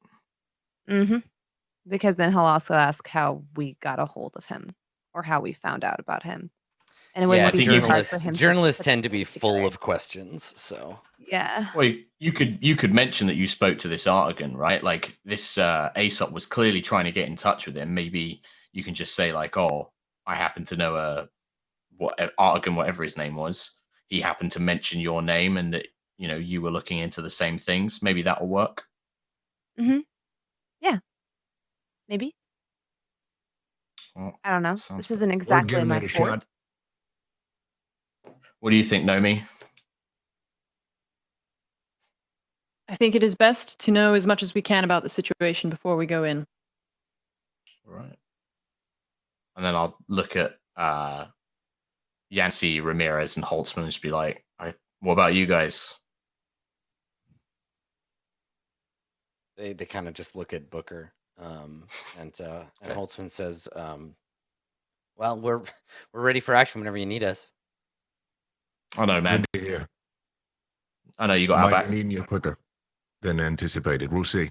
Mm-hmm. Because then he'll also ask how we got a hold of him or how we found out about him. And it Yeah, wouldn't be too hard for him. journalists to tend to be put full together. of questions. So Yeah. Well, you could mention that you spoke to this Artigan, right? Like this Aesop was clearly trying to get in touch with him. Maybe you can just say like, "Oh, I happen to know Artigan, whatever his name was. He happened to mention your name, and that you were looking into the same things. Maybe that'll work." Mm-hmm. Yeah. Maybe. Well, I don't know. sounds This isn't good. exactly giving my it a fort. shot. What do you think, Nomi? I think it is best to know as much as we can about the situation before we go in. All right. And then I'll look at Yancey, Ramirez, and Holtzman and just be like, what about you guys? they kind of just look at Booker, and Holtzman says, "Well, we're ready for action whenever you need us." I know, man. Good to hear. I know you got our Might back. be needing you quicker than anticipated. We'll see.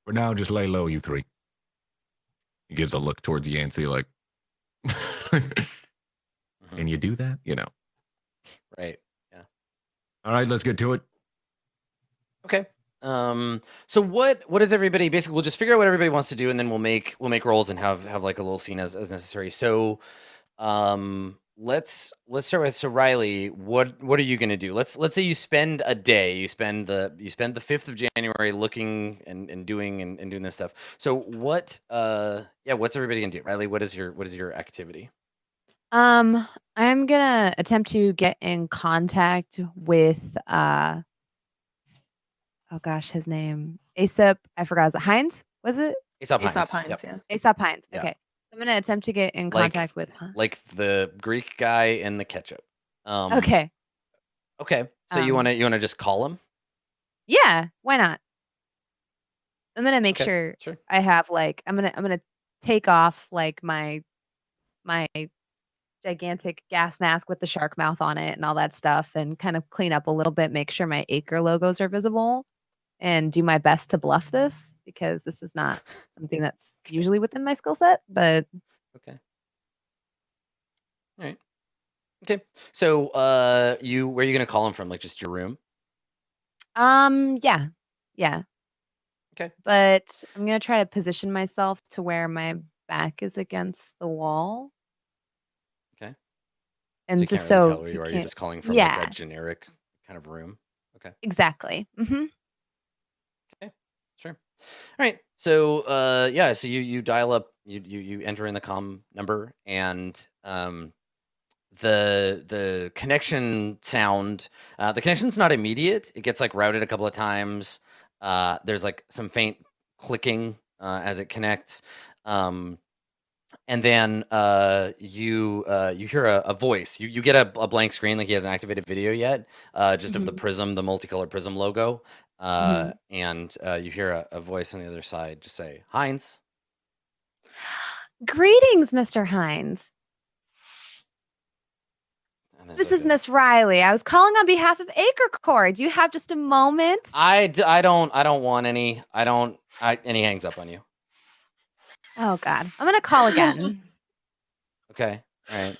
For now, just lay low, you three. He gives a look towards Yancey like, Can you do that? You know. Right. Yeah. All right, let's get to it. Okay. So what is everybody basically? We'll just figure out what everybody wants to do, and then we'll make rolls and have like a little scene as necessary. So, let's start with Riley. What are you gonna do? Let's say you spend a day. You spend the 5th of January looking and doing this stuff. So what's everybody gonna do? Riley, what is your activity? I'm gonna attempt to get in contact with oh gosh, his name. Aesop, I forgot. Is it Hines? Was it? Aesop Aesop Hines. Hines, Yep. yeah. Aesop Hines. Yeah. Okay. I'm gonna attempt to get in Like- contact with Like the Greek guy in the ketchup. Okay. Okay. So you wanna just call him? Yeah, why not? I'm gonna make Okay, sure sure. I have like I'm gonna take off like my gigantic gas mask with the shark mouth on it and all that stuff and kind of clean up a little bit, make sure my acre logos are visible and do my best to bluff this because this is not something that's usually within my skill set, but Okay. All right. Okay. So where are you gonna call him from? Like just your room? yeah. Yeah. Okay. But I'm gonna try to position myself to where my back is against the wall. Okay. And So you just can't really so tell where he you are. You're can't just calling from like yeah, a generic kind of room. Okay. exactly. Sure. All right. So so you dial up, you enter in the comm number, and the connection sound, the connection's not immediate. It gets like routed a couple of times. There's like some faint clicking as it connects. And then you hear a voice. You get a blank screen, like he hasn't activated video yet, just of the prism, the multicolored prism logo. And you hear a voice on the other side just say, Hines. Greetings, Mr. Hines. And there's This like is Miss Riley. I was calling on behalf of Acre Core. Do you have just a moment? I don't want any. And he hangs up on you. Oh God. I'm gonna call again. Okay. All right.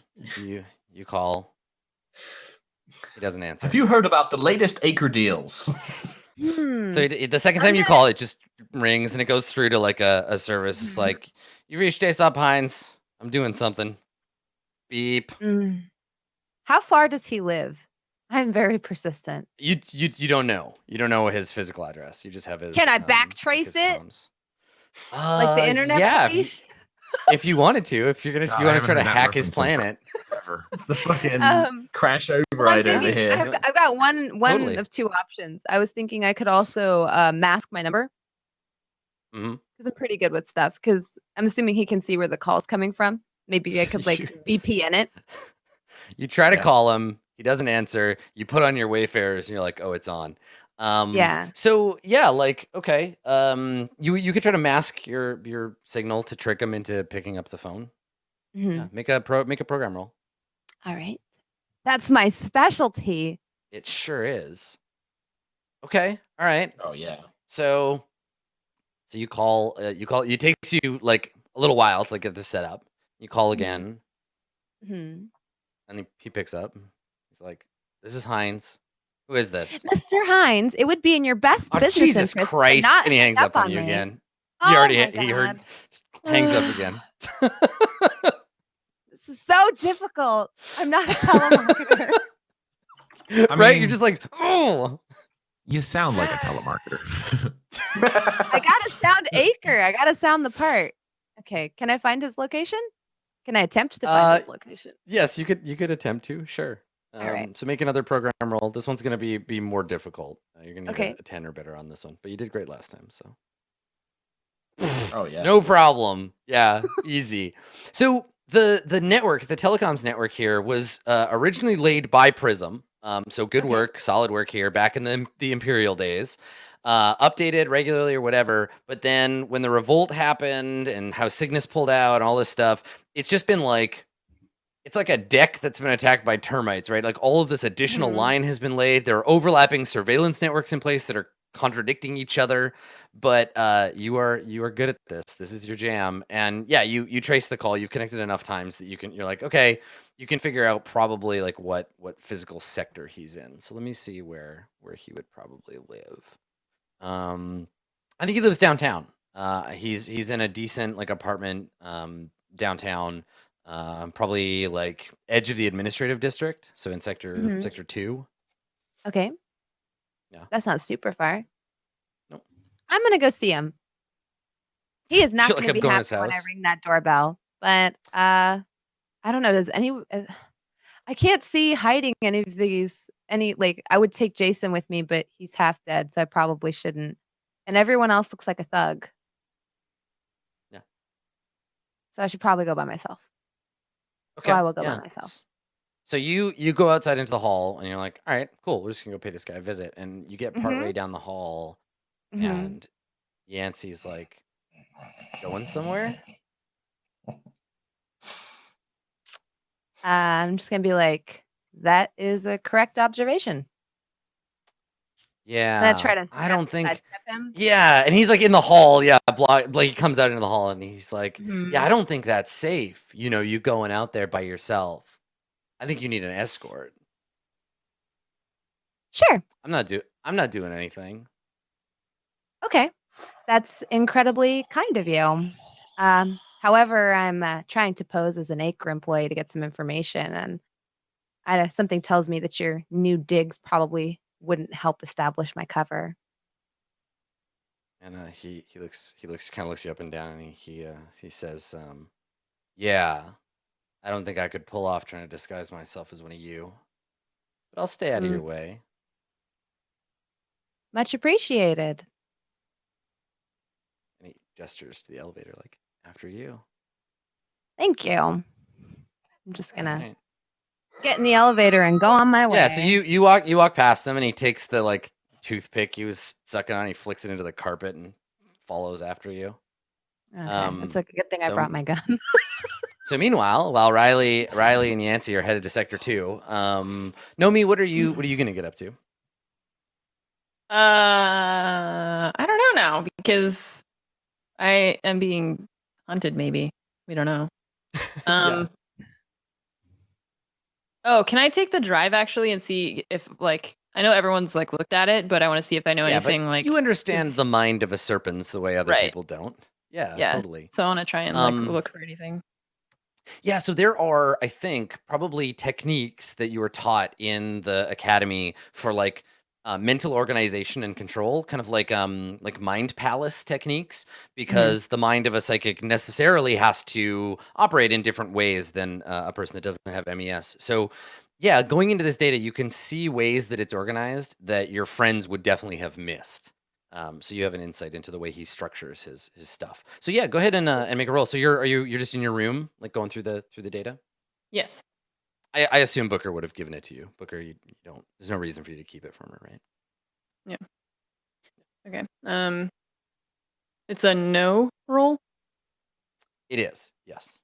You call. He doesn't answer. Have you heard about the latest acre deals? So the second time you call, it just rings and it goes through to like a service. It's like, you reached Aesop Hines. I'm doing something. Beep. How far does he live? I'm very persistent. You don't know. You don't know his physical address. You just have his. Can I like backtrace his it? comms. Like the internet Yeah. station? If you wanted to, if you want to try to hack his planet. It's the fucking crash Well, override I'm over thinking, here. I've got one Totally. of two options. I was thinking I could also mask my number Mhm. because I'm pretty good with stuff. Because I'm assuming he can see where the call's coming from. Maybe I So could like VPN it. You try to Yeah. call him. He doesn't answer. You put on your Wayfarers, and you're like, "Oh, it's on." Yeah. So yeah, like okay. You could try to mask your signal to trick him into picking up the phone. Mhm. Yeah, make a program roll. All right. That's my specialty. It sure is. Okay. All right. Oh yeah. So you call. It takes you like a little while to like get this set up. You call again, Mhm. and he picks up. He's like, "This is Hines. Who is this?" Mr. Hines, it would be in your best Oh, business Jesus interest to Christ! not And he hang hangs up on you me. again. Oh He already my he heard. God. Hangs up again. This is so difficult. I'm not a telemarketer. Right? You're mean- just like, oh. You sound like a telemarketer. I gotta sound Acre. I gotta sound the part. Okay, can I find his location? Can I attempt to find his location? Yes, you could attempt to, sure. All right. So make another program roll. This one's gonna be more difficult. You're gonna need Okay. a 10 or better on this one, but you did great last time, so Oh yeah. no problem. Yeah, easy. So the network, the telecoms network here was originally laid by Prism. So good Okay. work, solid work here back in the Imperial days. Updated regularly or whatever, but then when the revolt happened and how Cygnus pulled out and all this stuff, it's just been like it's like a deck that's been attacked by termites, right? Like all of this additional line has been laid. There are overlapping surveillance networks in place that are contradicting each other, but you are good at this. This is your jam, and yeah, you trace the call. You've connected enough times that you're like, okay, you can figure out probably like what physical sector he's in. So let me see where he would probably live. I think he lives downtown. He's in a decent like apartment downtown. Probably like edge of the administrative district, so in sector 2. Okay. Yeah. That's not super far. Nope. I'm gonna go see him. He is not Feel like gonna I'm be going to happy his when I house. ring that doorbell. But I don't know. Does any? I can't see hiding any of these. Like I would take Jason with me, but he's half dead, so I probably shouldn't. And everyone else looks like a thug. Yeah. So I should probably go by myself. Okay. So I will go by yeah. myself. So you go outside into the hall and you're like, all right, cool. We're just gonna go pay this guy a visit. And you get partway down the hall, and Yancey's like, going somewhere? I'm just gonna be like, that is a correct observation. I'm Yeah. gonna try to I don't think. sidestep him. Yeah, and he's like in the hall. Yeah, like he comes out into the hall and he's like, yeah, I don't think that's safe. You going out there by yourself. I think you need an escort. Sure. I'm not doing anything. Okay. That's incredibly kind of you. However, I'm trying to pose as an Acre employee to get some information, and something tells me that your new digs probably wouldn't help establish my cover. And he looks you up and down, and he says, yeah, I don't think I could pull off trying to disguise myself as one of you, but I'll stay out of your way. Much appreciated. And he gestures to the elevator, like, after you. Thank you. I'm just gonna Right. get in the elevator and go on my way. Yeah, so you walk past him, and he takes the like toothpick he was sucking on, he flicks it into the carpet and follows after you. Okay. It's a good thing I so- brought my gun. So meanwhile, while Riley and Yancey are headed to Sector 2, Nomi, what are you gonna get up to? I don't know now because I am being hunted. Maybe we don't know. Yeah. Oh, can I take the drive actually and see if like I know everyone's like looked at it, but I want to see if I know Yeah, anything but like you understand is- the mind of a serpent the way other Right. people don't. Yeah, yeah. totally. So I want to try and like look for anything. Yeah, so there are, I think, probably techniques that you were taught in the academy for like mental organization and control, kind of like mind palace techniques, because the mind of a psychic necessarily has to operate in different ways than a person that doesn't have MES. So yeah, going into this data, you can see ways that it's organized that your friends would definitely have missed. So you have an insight into the way he structures his stuff. So yeah, go ahead and make a roll. So you're just in your room, like going through the data. Yes. I assume Booker would have given it to you. Booker, you don't. There's no reason for you to keep it from her, right? Okay. It's a no roll. It is, yes.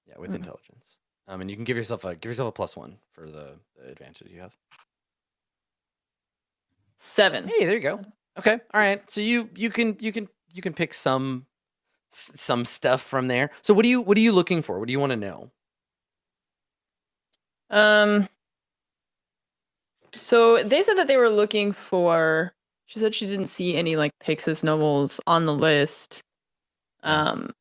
Yeah, with intelligence. And you can give yourself a +1 for the advantage you have. 7. Hey, there you go. Okay, all right. So you can pick some stuff from there. So what are you looking for? What do you want to know? So they said that they were looking for. She said she didn't see any like Pixis nobles on the list. But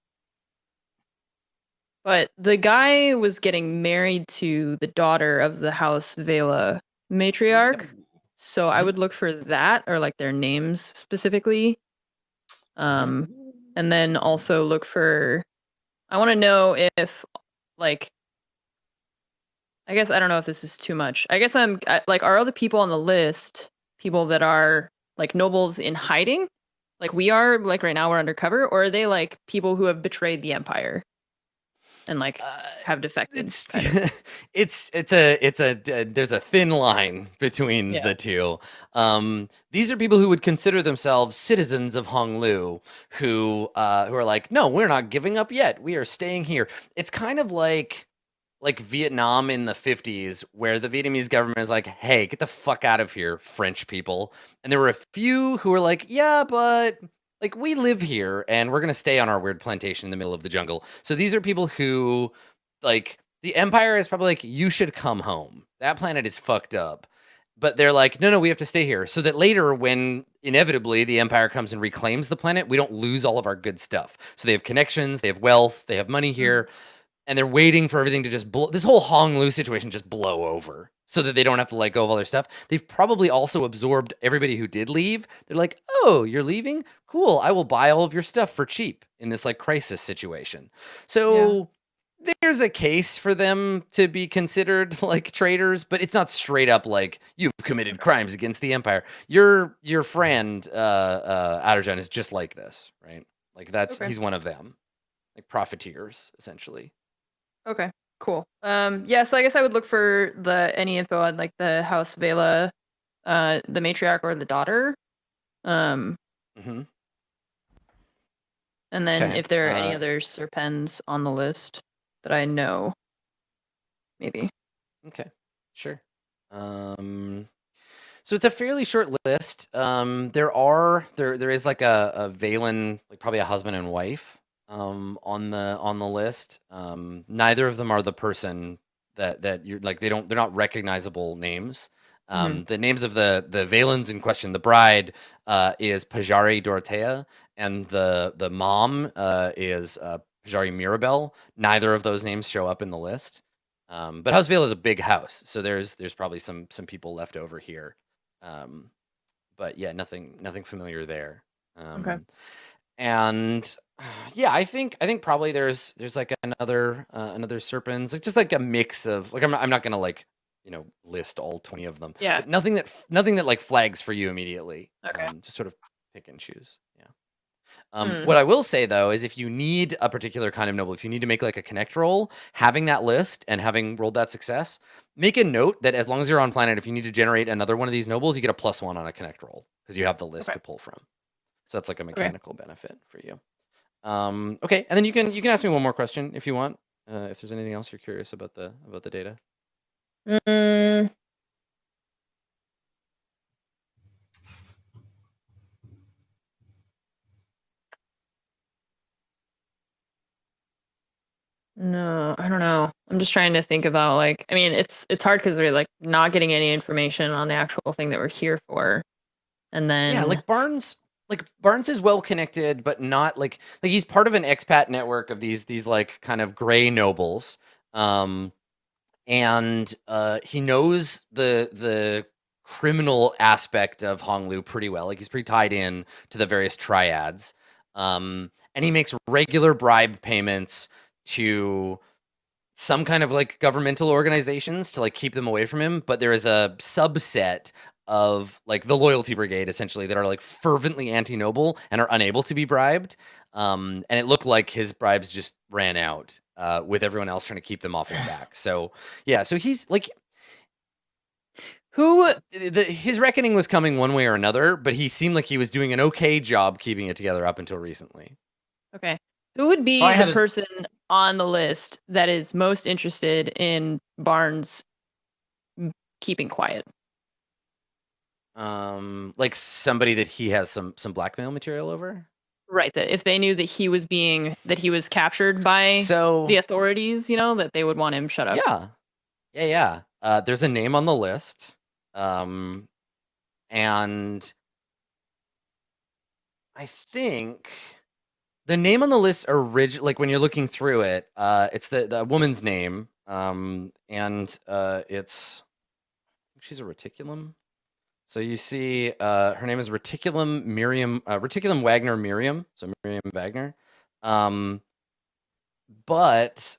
the guy was getting married to the daughter of the House Vela matriarch. So I would look for that or like their names specifically. And then also look for. I want to know if like. I guess I don't know if this is too much. I guess I'm like, are all the people on the list people that are like nobles in hiding? Like we are, like right now we're undercover, or are they like people who have betrayed the empire and like have defected? There's a thin line between the two. These are people who would consider themselves citizens of Honglu, who are like, no, we're not giving up yet. We are staying here. It's kind of like like Vietnam in the 50s, where the Vietnamese government is like, hey, get the fuck out of here, French people. And there were a few who were like, yeah, but like we live here and we're going to stay on our weird plantation in the middle of the jungle. So these are people who, like, the Empire is probably like, you should come home. That planet is fucked up. But they're like, no, we have to stay here. So that later, when inevitably the Empire comes and reclaims the planet, we don't lose all of our good stuff. So they have connections, they have wealth, they have money here, and they're waiting for everything to just blow. This whole Honglu situation just blow over so that they don't have to let go of all their stuff. They've probably also absorbed everybody who did leave. They're like, oh, you're leaving? Cool. I will buy all of your stuff for cheap in this like crisis situation. So there's a case for them to be considered like traitors, but it's not straight up like you've committed crimes against the Empire. Your friend Adarjan is just like this, right? Like he's one of them, like profiteers essentially. Okay, cool. Yeah, so I guess I would look for any info on like the House Vela, the matriarch or the daughter. Mhm. And then Okay, if there are any other serpens on the list that I know, maybe. Okay, sure. So it's a fairly short list. There is like a Valen, like probably a husband and wife, on the list. Neither of them are the person that you're like. They're not recognizable names. The names of the Valens in question, the bride is Pajari Dorothea, and the mom is Pajari Mirabelle. Neither of those names show up in the list. But House Vale is a big house, so there's probably some people left over here. But yeah, nothing familiar there. Okay. And yeah, I think probably there's like another serpents, like just like a mix of like I'm not gonna like list all 20 of them. Yeah. But nothing that like flags for you immediately. Okay. Just sort of pick and choose. Yeah. What I will say though is if you need a particular kind of noble, if you need to make like a connect roll, having that list and having rolled that success, make a note that as long as you're on planet, if you need to generate another one of these nobles, you get a +1 on a connect roll because you have the list to pull from. So that's like a mechanical benefit for you. Okay, and then you can ask me one more question if you want. If there's anything else you're curious about the data. No, I don't know. I'm just trying to think about like, I mean, it's hard because we're like not getting any information on the actual thing that we're here for, and then Yeah, like Barnes is well connected, but not like he's part of an expat network of these like kind of gray nobles, and he knows the criminal aspect of Honglu pretty well. Like he's pretty tied in to the various triads, and he makes regular bribe payments to some kind of like governmental organizations to like keep them away from him. But there is a subset of like the loyalty brigade essentially that are like fervently anti-noble and are unable to be bribed. And it looked like his bribes just ran out with everyone else trying to keep them off his back. So yeah, so he's like, his reckoning was coming one way or another, but he seemed like he was doing an okay job keeping it together up until recently. Okay. Who would be the person on the list that is most interested in Barnes keeping quiet? Like somebody that he has some blackmail material over? Right, that if they knew that he was captured by the authorities, that they would want him shut up. Yeah. There's a name on the list. And I think the name on the list like when you're looking through it, it's the woman's name. And it's she's a reticulum. So you see her name is Reticulum Wagner Miriam. So Miriam Wagner. But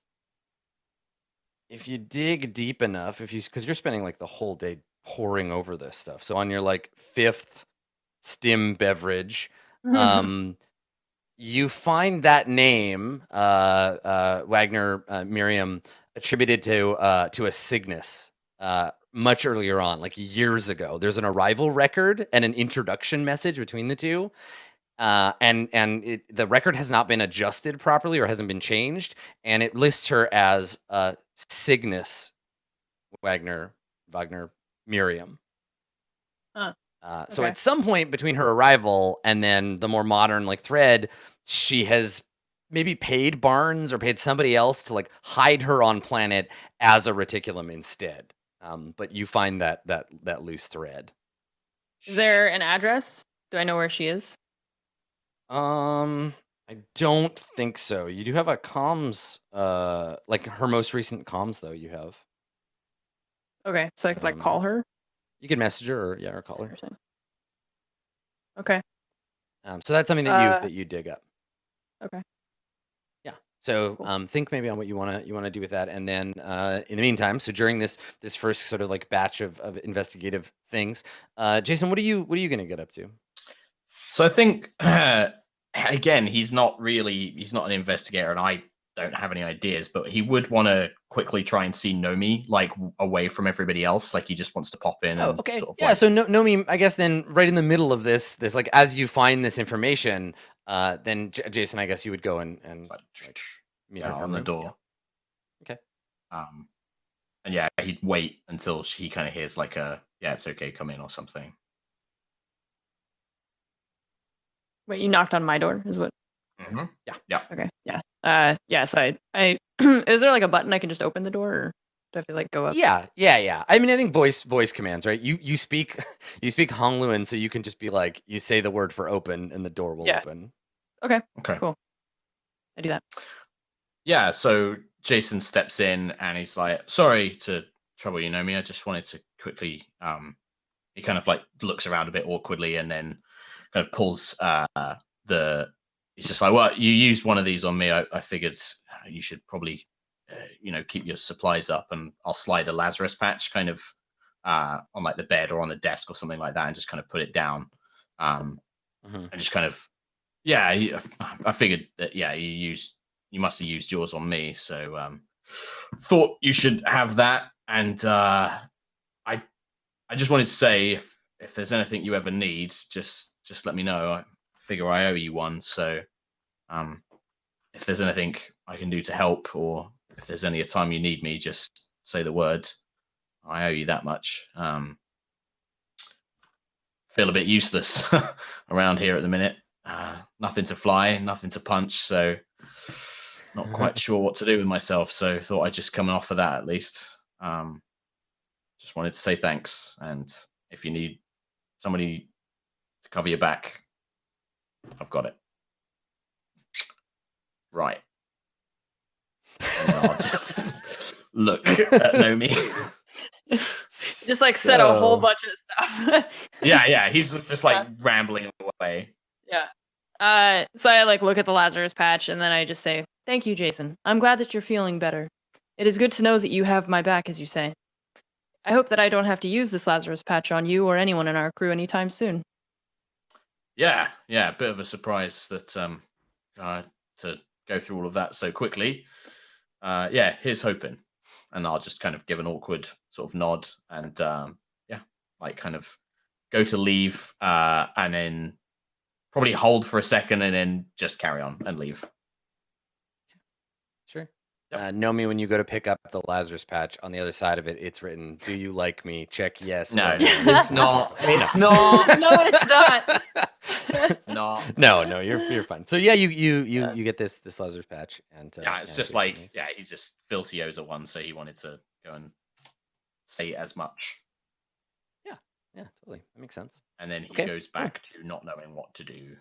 if you dig deep enough, because you're spending like the whole day poring over this stuff. So on your like 5th stim beverage, you find that name, Wagner Miriam, attributed to a Cygnus much earlier on, like years ago. There's an arrival record and an introduction message between the two. And the record has not been adjusted properly or hasn't been changed, and it lists her as Cygnus Wagner Miriam. Huh. So Okay. at some point between her arrival and then the more modern like thread, she has maybe paid Barnes or paid somebody else to like hide her on planet as a reticulum instead. But you find that loose thread. Is there an address? Do I know where she is? I don't think so. You do have a comms, like her most recent comms though. You have. Okay, so I could like call her. You can message her or call her. Okay. So that's something that you dig up. Okay. Yeah. So Cool. think maybe on what you wanna do with that, and then in the meantime, so during this first sort of like batch of investigative things, Jason, what are you gonna get up to? So I think again, he's not an investigator, and I don't have any ideas, but he would want to quickly try and see Nomi like away from everybody else. Like he just wants to pop in. Oh, and okay. Sort of Yeah. like, So Nomi, I guess then right in the middle of this like as you find this information, then Jason, I guess you would go and like, meet her in her on the room. door. Yeah. Okay. And yeah, he'd wait until he kind of hears like a it's okay, come in or something. Wait, you knocked on my door, is what? Mm-hmm. Yeah. Okay. Yeah. Yeah. So I is there like a button I can just open the door, or do I have to like go up? Yeah. I mean, I think voice commands, right? You speak Hongluan, so you can just be like, you say the word for open, and the door will open. Okay. Okay. Cool. I do that. Yeah. So Jason steps in and he's like, "Sorry to trouble you, Nomi. I just wanted to quickly." He kind of like looks around a bit awkwardly and then kind of pulls He's just like, "Well, you used one of these on me. I figured you should probably, keep your supplies up, and I'll slide a Lazarus patch kind of on like the bed or on the desk or something like that, and just kind of put it down, and just kind of, I figured that, you must have used yours on me, so thought you should have that, and I just wanted to say if there's anything you ever need, just let me know. I figure I owe you one, so if there's anything I can do to help, or if there's any time you need me, just say the word. I owe you that much. Feel a bit useless around here at the minute. Nothing to fly, nothing to punch, so not quite sure what to do with myself. So thought I'd just come and offer that at least. Just wanted to say thanks, and if you need somebody to cover your back, I've got it. Right. And I'll just look at Nomi. Just like said a whole bunch of stuff. Yeah. He's just like rambling away. Yeah. So I like look at the Lazarus patch and then I just say, "Thank you, Jason. I'm glad that you're feeling better. It is good to know that you have my back, as you say. I hope that I don't have to use this Lazarus patch on you or anyone in our crew anytime soon." Yeah. A bit of a surprise that to go through all of that so quickly. Here's hoping. And I'll just kind of give an awkward sort of nod and like kind of go to leave and then probably hold for a second and then just carry on and leave. Sure. Yep. Nomi, when you go to pick up the Lazarus patch, on the other side of it, it's written, "Do you like me? Check yes." No, or no. it's not. It's not. No, it's not. It's not. No, you're fine. So yeah, you get this Lazarus patch, and it's just like he's just filthy Oza one, so he wanted to go and say as much. Yeah, totally, that makes sense. And then he goes back to not knowing what to do.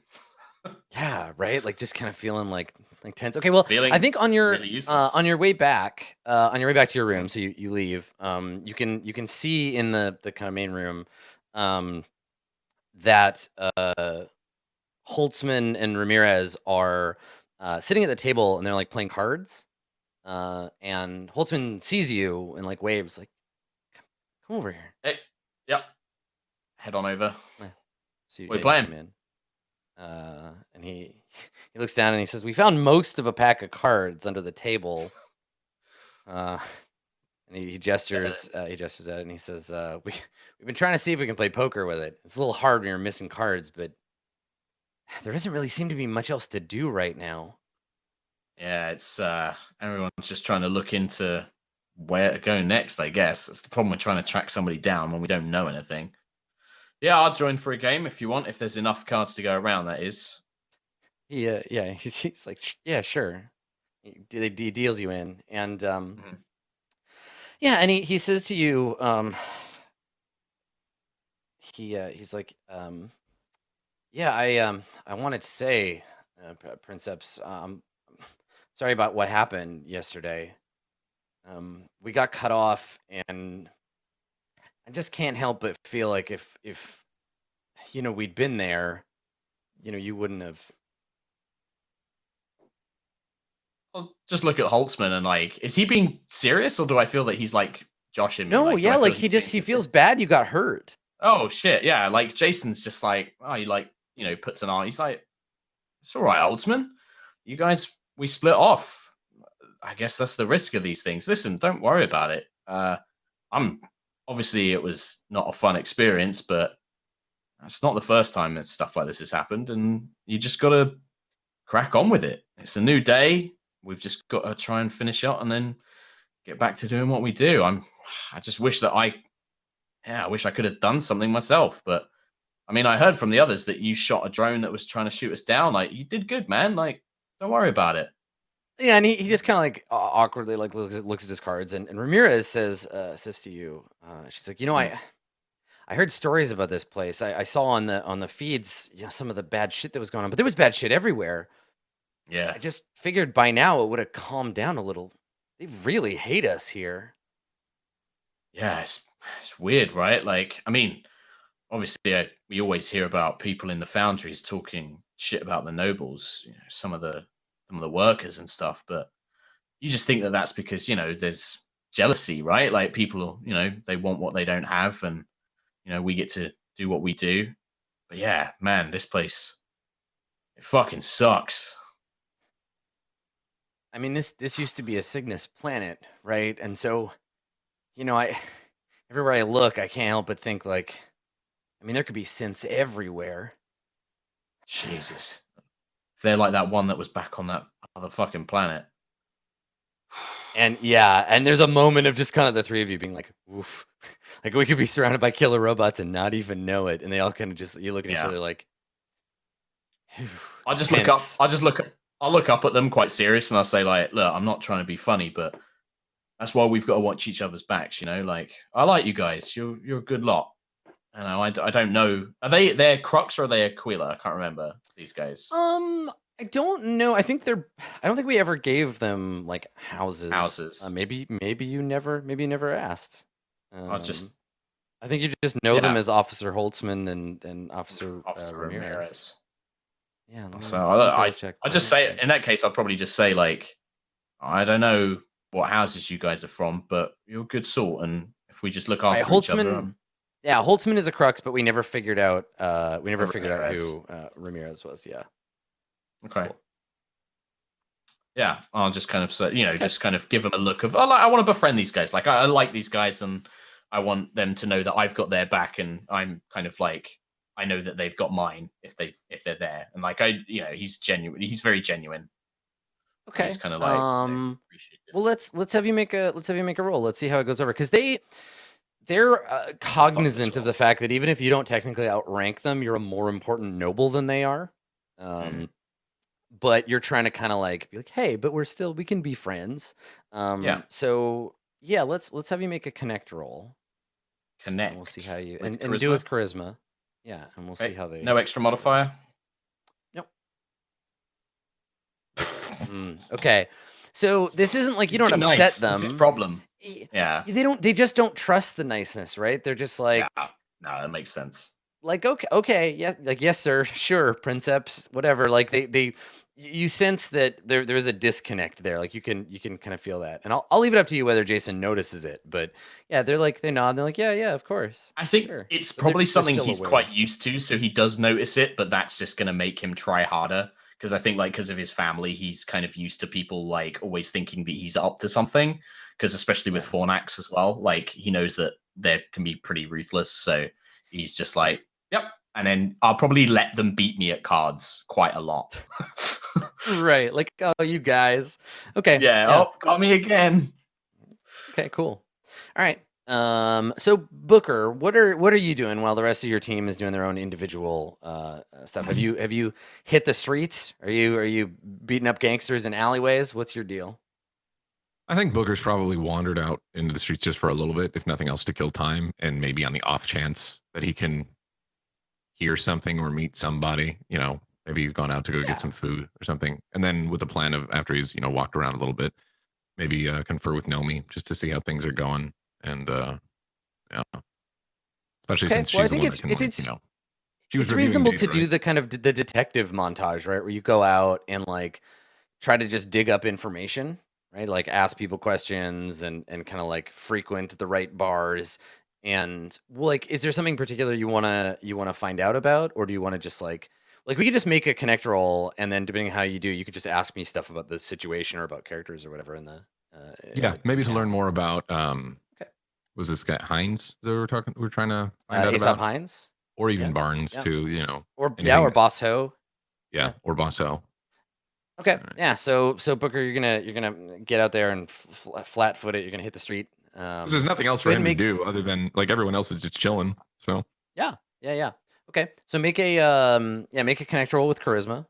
Yeah, right. Like just kind of feeling like tense. Okay, well, Feeling I think on your really on your way back to your room, so you leave. You can see in the kind of main room, that Holtzman and Ramirez are sitting at the table and they're like playing cards. And Holtzman sees you and like waves like, "Come over here." Hey, yep. Head on over. So We're playing. in. And he looks down and he says, "We found most of a pack of cards under the table." And he gestures at it and he says, we've been trying to see if we can play poker with it. It's a little hard when you're missing cards, but there doesn't really seem to be much else to do right now." Yeah, it's everyone's just trying to look into where to go next, I guess. That's the problem with trying to track somebody down when we don't know anything. Yeah, I'll join for a game if you want, if there's enough cards to go around, that is. Yeah, he's like, yeah, sure. He deals you in, and yeah, and he says to you, he's like, yeah, I wanted to say, Princeps, sorry about what happened yesterday. We got cut off, and I just can't help but feel like if we'd been there, you wouldn't have. I'll just look at Holtzman and like, is he being serious or do I feel that he's like joshing me? No, Like, do I yeah, feel like he's he being feels bad you got hurt. Oh shit, yeah. Like Jason's just like, oh, he like, puts an arm. He's like, it's all right, Holtzman. You guys, we split off. I guess that's the risk of these things. Listen, don't worry about it. I'm obviously it was not a fun experience, but it's not the first time that stuff like this has happened, and you just gotta crack on with it. It's a new day. We've just got to try and finish up and then get back to doing what we do. I just wish that I wish I could have done something myself. But I mean, I heard from the others that you shot a drone that was trying to shoot us down. Like, you did good, man. Like, don't worry about it. Yeah, and he just kind of like awkwardly like looks at his cards, and Ramirez says to you, she's like, I heard stories about this place. I saw on the feeds, some of the bad shit that was going on, but there was bad shit everywhere. Yeah. I just figured by now it would have calmed down a little. They really hate us here. Yeah, it's weird, right? Like, I mean, obviously, we always hear about people in the foundries talking shit about the nobles, some of the workers and stuff, but you just think that that's because there's jealousy, right? Like people, they want what they don't have, and we get to do what we do. But yeah, man, this place, it fucking sucks. I mean, this used to be a Cygnus planet, right? And so, everywhere I look, I can't help but think like, I mean, there could be synths everywhere. Jesus. If they're like that one that was back on that other fucking planet. And yeah, and there's a moment of just kind of the three of you being like, oof. Like we could be surrounded by killer robots and not even know it. And they all kind of just, you look at each other like, I'll just look up. I'll look up at them quite serious and I'll say like, look, I'm not trying to be funny, but that's why we've got to watch each other's backs, like I like you guys. You're a good lot. I don't know. Are they're Crux or are they Aquila? I can't remember these guys. I don't know. I don't think we ever gave them like houses. Maybe you never asked. I think you just know them as Officer Holtzman and Officer Ramirez. Yeah. So I just say in that case, I'll probably just say like, I don't know what houses you guys are from, but you're a good sort, and if we just look after each other. Yeah, Holtzman is a Crux, but we never figured out. Who Ramirez was. Yeah. Okay. Cool. Yeah, I'll just kind of say, just kind of give them a look of, I want to befriend these guys. Like, I like these guys, and I want them to know that I've got their back, and I'm kind of like, I know that they've got mine if they're there, and like he's genuine. He's very genuine. Okay. He's kind of like, well, let's have you make a roll. Let's see how it goes over, because they're cognizant of the fact that even if you don't technically outrank them, you're a more important noble than they are. But you're trying to kind of like be like, hey, but we can be friends. So yeah, let's have you make a connect roll. Connect. And we'll see how you and do it with charisma. Yeah, and we'll see how they. No extra modifier. Nope. Okay, so this isn't like you don't upset them. This is problem. Yeah, they just don't trust the niceness, right? They're just like, no, that makes sense. Like, okay, yeah, like yes, sir, sure, Princeps, whatever. Like you sense that there's a disconnect there. Like you can kind of feel that, and I'll leave it up to you whether Jason notices it. But yeah, they nod. They're like, yeah, of course. I think it's probably something he's quite used to, so he does notice it. But that's just gonna make him try harder, because I think because of his family, he's kind of used to people like always thinking that he's up to something. Because especially with Fornax as well, like he knows that they can be pretty ruthless. So he's just like, yep. And then I'll probably let them beat me at cards quite a lot. Right. Like, oh, you guys. Okay. Yeah. Oh, got me again. Okay, cool. All right. So Booker, what are you doing while the rest of your team is doing their own individual stuff? Have you hit the streets? Are you beating up gangsters in alleyways? What's your deal? I think Booker's probably wandered out into the streets just for a little bit, if nothing else, to kill time, and maybe on the off chance that he can hear something or meet somebody. Maybe he's gone out to go Yeah. get some food or something, and then with the plan of after he's walked around a little bit, maybe confer with Nomi just to see how things are going, and yeah, especially Okay, since well, I she's the think one that can she was it's reviewing reasonable data, to do right? the kind of the detective montage, right? Where you go out and like try to just dig up information, right? Like ask people questions and kind of like frequent the right bars. And like, is there something particular you wanna find out about, or do you want to just like we could just make a connect roll, and then depending on how you do, you could just ask me stuff about the situation or about characters or whatever in the Yeah, maybe to learn town. more about Okay. was this guy Hines that we're trying to find out Aesop about, Hines, or even yeah, Barnes yeah, too. or Anything. Boss Ho, Yeah, yeah. or Bosso. Okay. All right. Yeah. So Booker, you're gonna get out there and flat foot it. You're gonna hit the street. Because there's nothing else Go for ahead him and to make. do other than like everyone else is just chilling. So Yeah. Yeah. Okay. So make a make a connect roll with charisma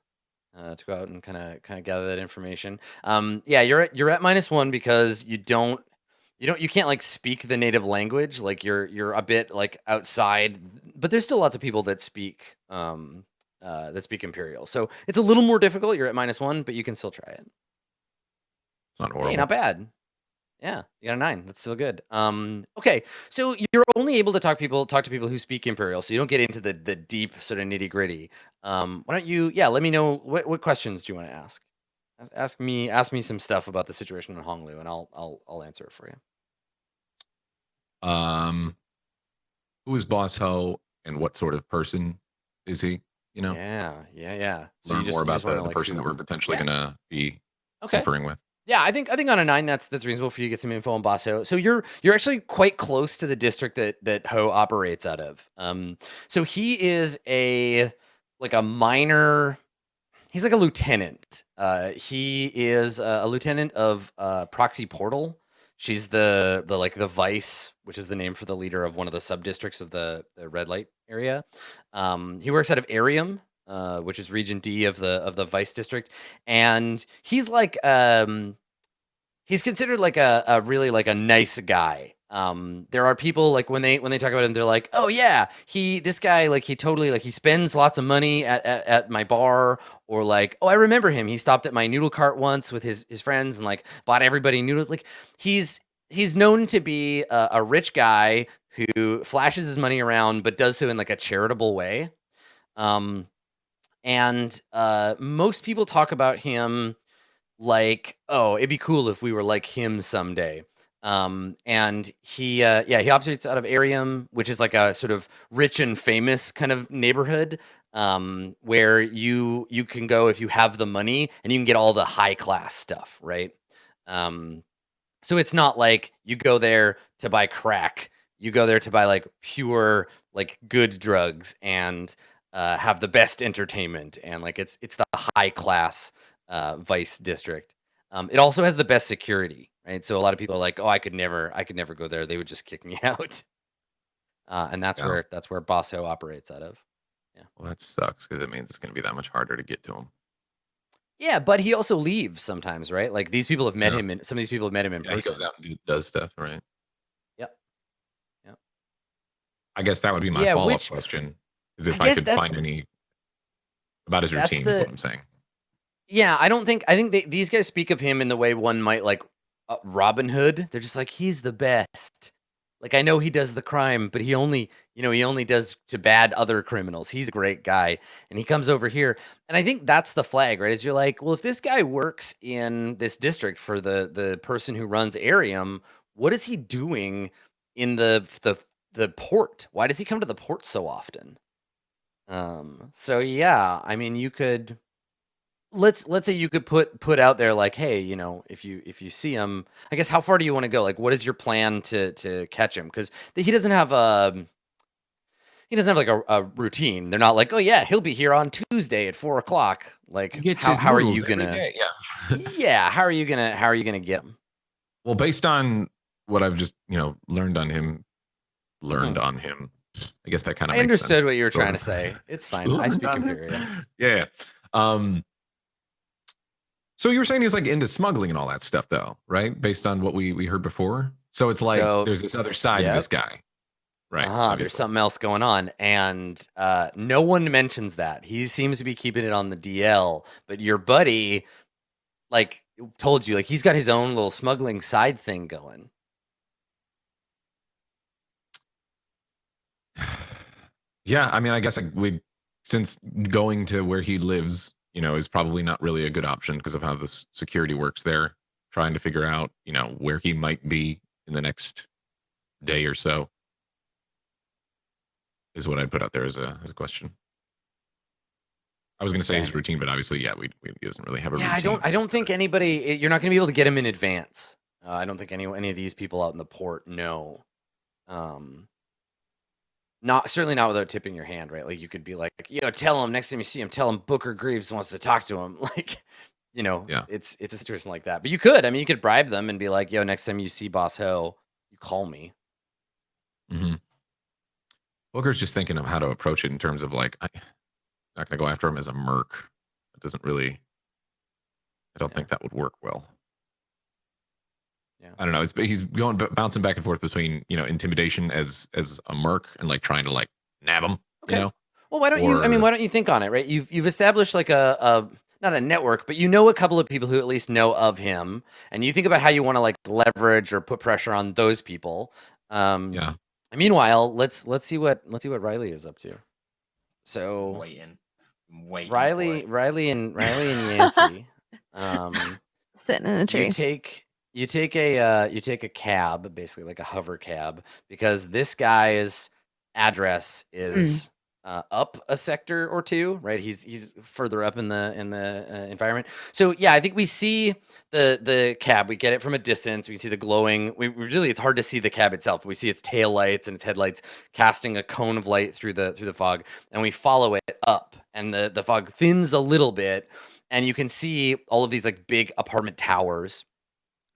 to go out and kind of gather that information. Yeah, you're at -1 because you can't like speak the native language. Like you're a bit like outside, but there's still lots of people that speak Imperial. So it's a little more difficult. You're at -1, but you can still try it. it's not Hey, horrible. not bad. Yeah, you got a 9. That's still good. Okay, so you're only able to talk to people who speak Imperial, so you don't get into the deep sort of nitty gritty. Why don't you? Yeah, let me know what questions do you want to ask. Ask me some stuff about the situation in Honglu, and I'll answer it for you. Who is Boss Ho and what sort of person is he? Yeah. So Learn more you about just want to the like person that who? we're potentially Yeah. gonna be Okay. conferring with. Yeah, I think on a 9 that's reasonable for you to get some info on Basso. So you're actually quite close to the district that Ho operates out of. So he is a minor. He's like a lieutenant. He is a lieutenant of Proxy Portal. She's the vice, which is the name for the leader of one of the sub districts of the red light area. He works out of Arium, which is Region D of the vice district, and he's like he's considered like a really like a nice guy. There are people like when they talk about him, they're like, oh yeah, this guy like he totally like he spends lots of money at my bar, or like, oh, I remember him. He stopped at my noodle cart once with his friends and like bought everybody noodles. Like he's known to be a rich guy who flashes his money around, but does so in like a charitable way. And most people talk about him like, oh, it'd be cool if we were like him someday. And he operates out of Arium, which is like a sort of rich and famous kind of neighborhood, where you can go if you have the money and you can get all the high class stuff, right? So it's not like you go there to buy crack. You go there to buy like pure, like good drugs and have the best entertainment, and like it's the high class vice district. It also has the best security, right? So a lot of people are like, oh, I could never go there. They would just kick me out. And that's Yeah. where Bosso operates out of. Yeah. Well, that sucks because it means it's going to be that much harder to get to him. Yeah, but he also leaves sometimes, right? Like these people have met Yeah. him, and some of these people have met him in Yeah, he person. goes out and does stuff, right? Yep. I guess that would be my Yeah, follow-up which question: is if I I guess could find any about his that's routine. Is what the I'm saying. yeah. I think these guys speak of him in the way one might like Robin Hood. They're just like he's the best. Like I know he does the crime, but he only does to bad other criminals. He's a great guy, and he comes over here, and I think that's the flag, right? Is you're like, well, if this guy works in this district for the person who runs Arium, what is he doing in the port? Why does he come to the port so often? So yeah, I mean, you could let's say you could put out there like, hey, if you see him, I guess how far do you want to go? Like, what is your plan to catch him? Because he doesn't have like a routine. They're not like, oh yeah, he'll be here on Tuesday at 4 o'clock. Like, He gets his how are noodles you every gonna? day. Yeah. Yeah, how are you gonna get him? Well, based on what I've just learned on him. I guess that kind of I makes understood sense, what you were sort trying of. to say. It's fine. I Learned speak on him. Imperial. Yeah. So you were saying he's like into smuggling and all that stuff, though, right? Based on what we heard before. So it's like So, there's this other side to this guy, right? There's Obviously. something else going on, and no one mentions that. He seems to be keeping it on the DL, but your buddy, like, told you, like, he's got his own little smuggling side thing going. Yeah, I mean, I guess since going to where he lives, is probably not really a good option because of how this security works there. Trying to figure out, where he might be in the next day or so is what I'd put out there as a question. I was going to say his routine, but obviously, yeah, he doesn't really have a routine. I don't think anybody. You're not going to be able to get him in advance. I don't think any of these people out in the port know. Certainly not without tipping your hand, right? Like you could be like, tell him next time you see him, tell him Booker Greaves wants to talk to him. Like, Yeah. it's a situation like that. But you could, you could bribe them and be like, next time you see Boss Ho, you call me. Mm-hmm. Booker's just thinking of how to approach it in terms of like, I'm not going to go after him as a merc. It doesn't really. I don't think that would work well. Yeah. I don't know. He's bouncing back and forth between intimidation as a merc and like trying to like nab him. Okay. Well, why don't you? I mean, why don't you think on it, right? You've established like a not a network, but a couple of people who at least know of him, and you think about how you want to like leverage or put pressure on those people. Yeah. Meanwhile, let's see what Riley is up to. So waiting. Riley and Yancey. Sitting in a tree. You take a cab, basically like a hover cab, because this guy's address is up a sector or two, right? He's further up in the environment. So yeah, I think we see the cab. We get it from a distance. We see the glowing. We really, it's hard to see the cab itself. But we see its tail lights and its headlights casting a cone of light through the fog, and we follow it up, and the fog thins a little bit, and you can see all of these like big apartment towers.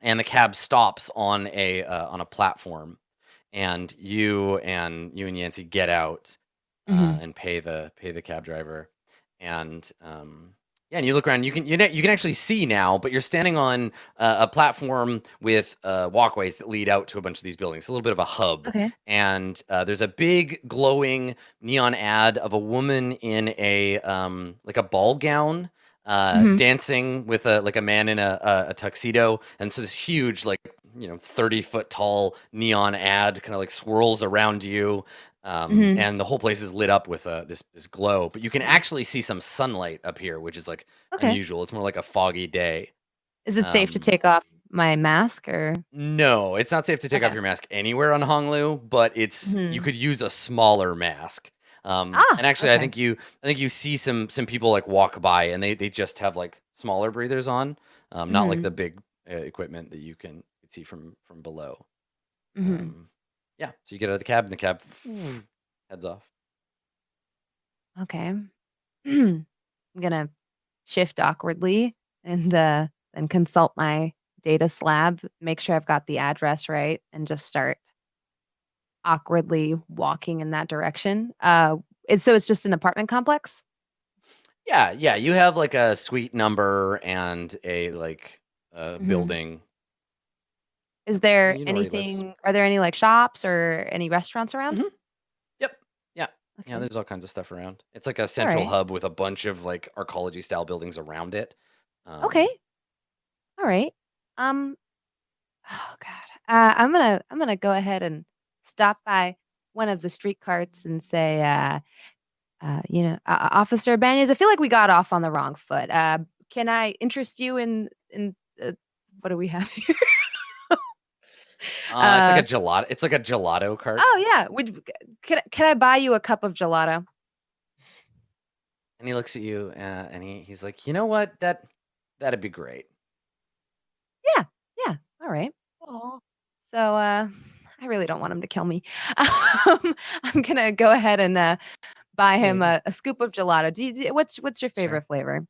And the cab stops on a platform, and you and Yancey get out and pay the cab driver, and and you look around. You can actually see now, but you're standing on a platform with walkways that lead out to a bunch of these buildings. It's a little bit of a hub, and there's a big glowing neon ad of a woman in a like a ball gown. Dancing with a man in a tuxedo, and so this huge 30-foot tall neon ad kind of like swirls around you, and the whole place is lit up with this glow. But you can actually see some sunlight up here, which is like unusual. It's more like a foggy day. Is it safe to take off my mask or? No, it's not safe to take off your mask anywhere on Honglu, but it's you could use a smaller mask. And actually, I think you see some people like walk by, and they just have like smaller breathers on, not like the big equipment that you can see from below. Yeah, so you get out of the cab, and the cab heads off. Okay, I'm gonna shift awkwardly and then consult my data slab, make sure I've got the address right, and just start awkwardly walking in that direction. So it's just an apartment complex? Yeah, you have like a suite number and a building. Is there You know where he lives. anything? Are there any like shops or any restaurants around? Yep. Yeah. Okay. Yeah, there's all kinds of stuff around. It's like a central hub with a bunch of like arcology style buildings around it. Okay. All right. Oh God. I'm gonna go ahead and stop by one of the street carts and say, Officer Banyas, I feel like we got off on the wrong foot. Can I interest you in what do we have here? It's like a gelato. It's like a gelato cart. Oh yeah. Can I buy you a cup of gelato? And he looks at you, and he's like, you know what? That'd be great. Yeah. All right. So I really don't want him to kill me. I'm gonna go ahead and buy him a scoop of gelato. What's your favorite flavor?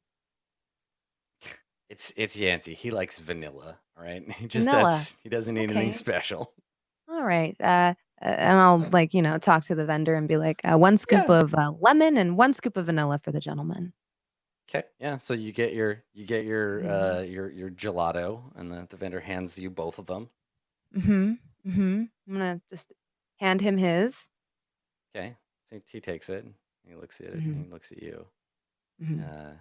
It's Yancey. He likes vanilla. All right. Vanilla. He doesn't need anything Okay. special. All right. And I'll talk to the vendor and be like, 1 scoop Yeah. of lemon and 1 scoop of vanilla for the gentleman. Okay. Yeah. So you get your Mhm. your gelato, and the vendor hands you both of them. I'm gonna just hand him his. Okay. So he takes it. And he looks at it. Mhm. And he looks at you. Mhm.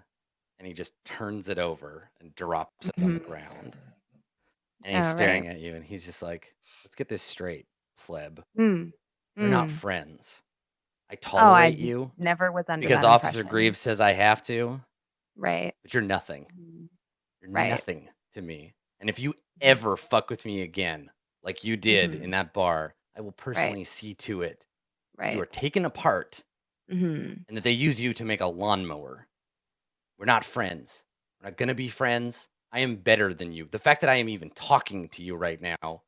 And he just turns it over and drops it on the Mhm. ground. And he's All staring right. at you, and he's just like, "Let's get this straight, pleb. Mm. We're not Mm. friends. I Oh, I tolerate you never was under because that Officer impression. Greaves says I have to, Right. but you're nothing. Mhm. You're Right. nothing to me. And if you Mhm. ever fuck with me again, like you did in Mhm. that bar, I will Right. personally see to it that you Right. are taken apart Mhm. and that they use you to make a lawnmower. We're not friends. We're not gonna be friends. I am better than you. The fact that I am even talking to you right now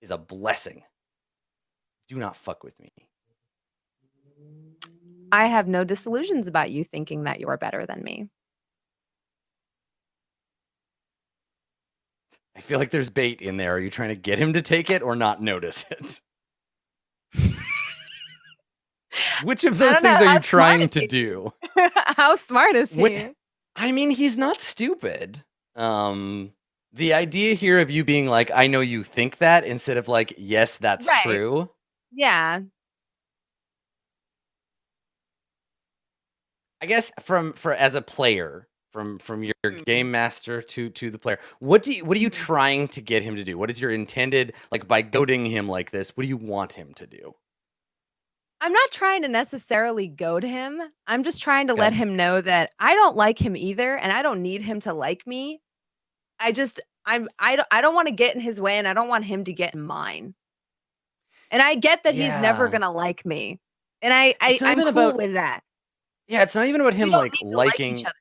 is a blessing. Do not fuck with me." I have no disillusions about you thinking that you're better than me. I feel like there's bait in there. Are you trying to get him to take it or not notice it? Which of I those don't know. things are How you smart trying is to he? do? How smart is Wh- he? I mean, he's not stupid. The idea here of you being like, "I know you think that," instead of like, "Yes, that's Right. true." Yeah. I guess for as a player, from your Mhm. game master to the player, what are you Mhm. trying to get him to do? What is your intended, like, by goading him like this? What do you want him to do? I'm not trying to necessarily goad him. I'm just trying to let Okay. him know that I don't like him either, and I don't need him to like me. I don't wanna get in his way, and I don't want him to get in mine. And I get that he's never Yeah. gonna like me, and It's not I'm even cool about with that. Yeah, it's not even about We him, don't like, need to like each liking. other.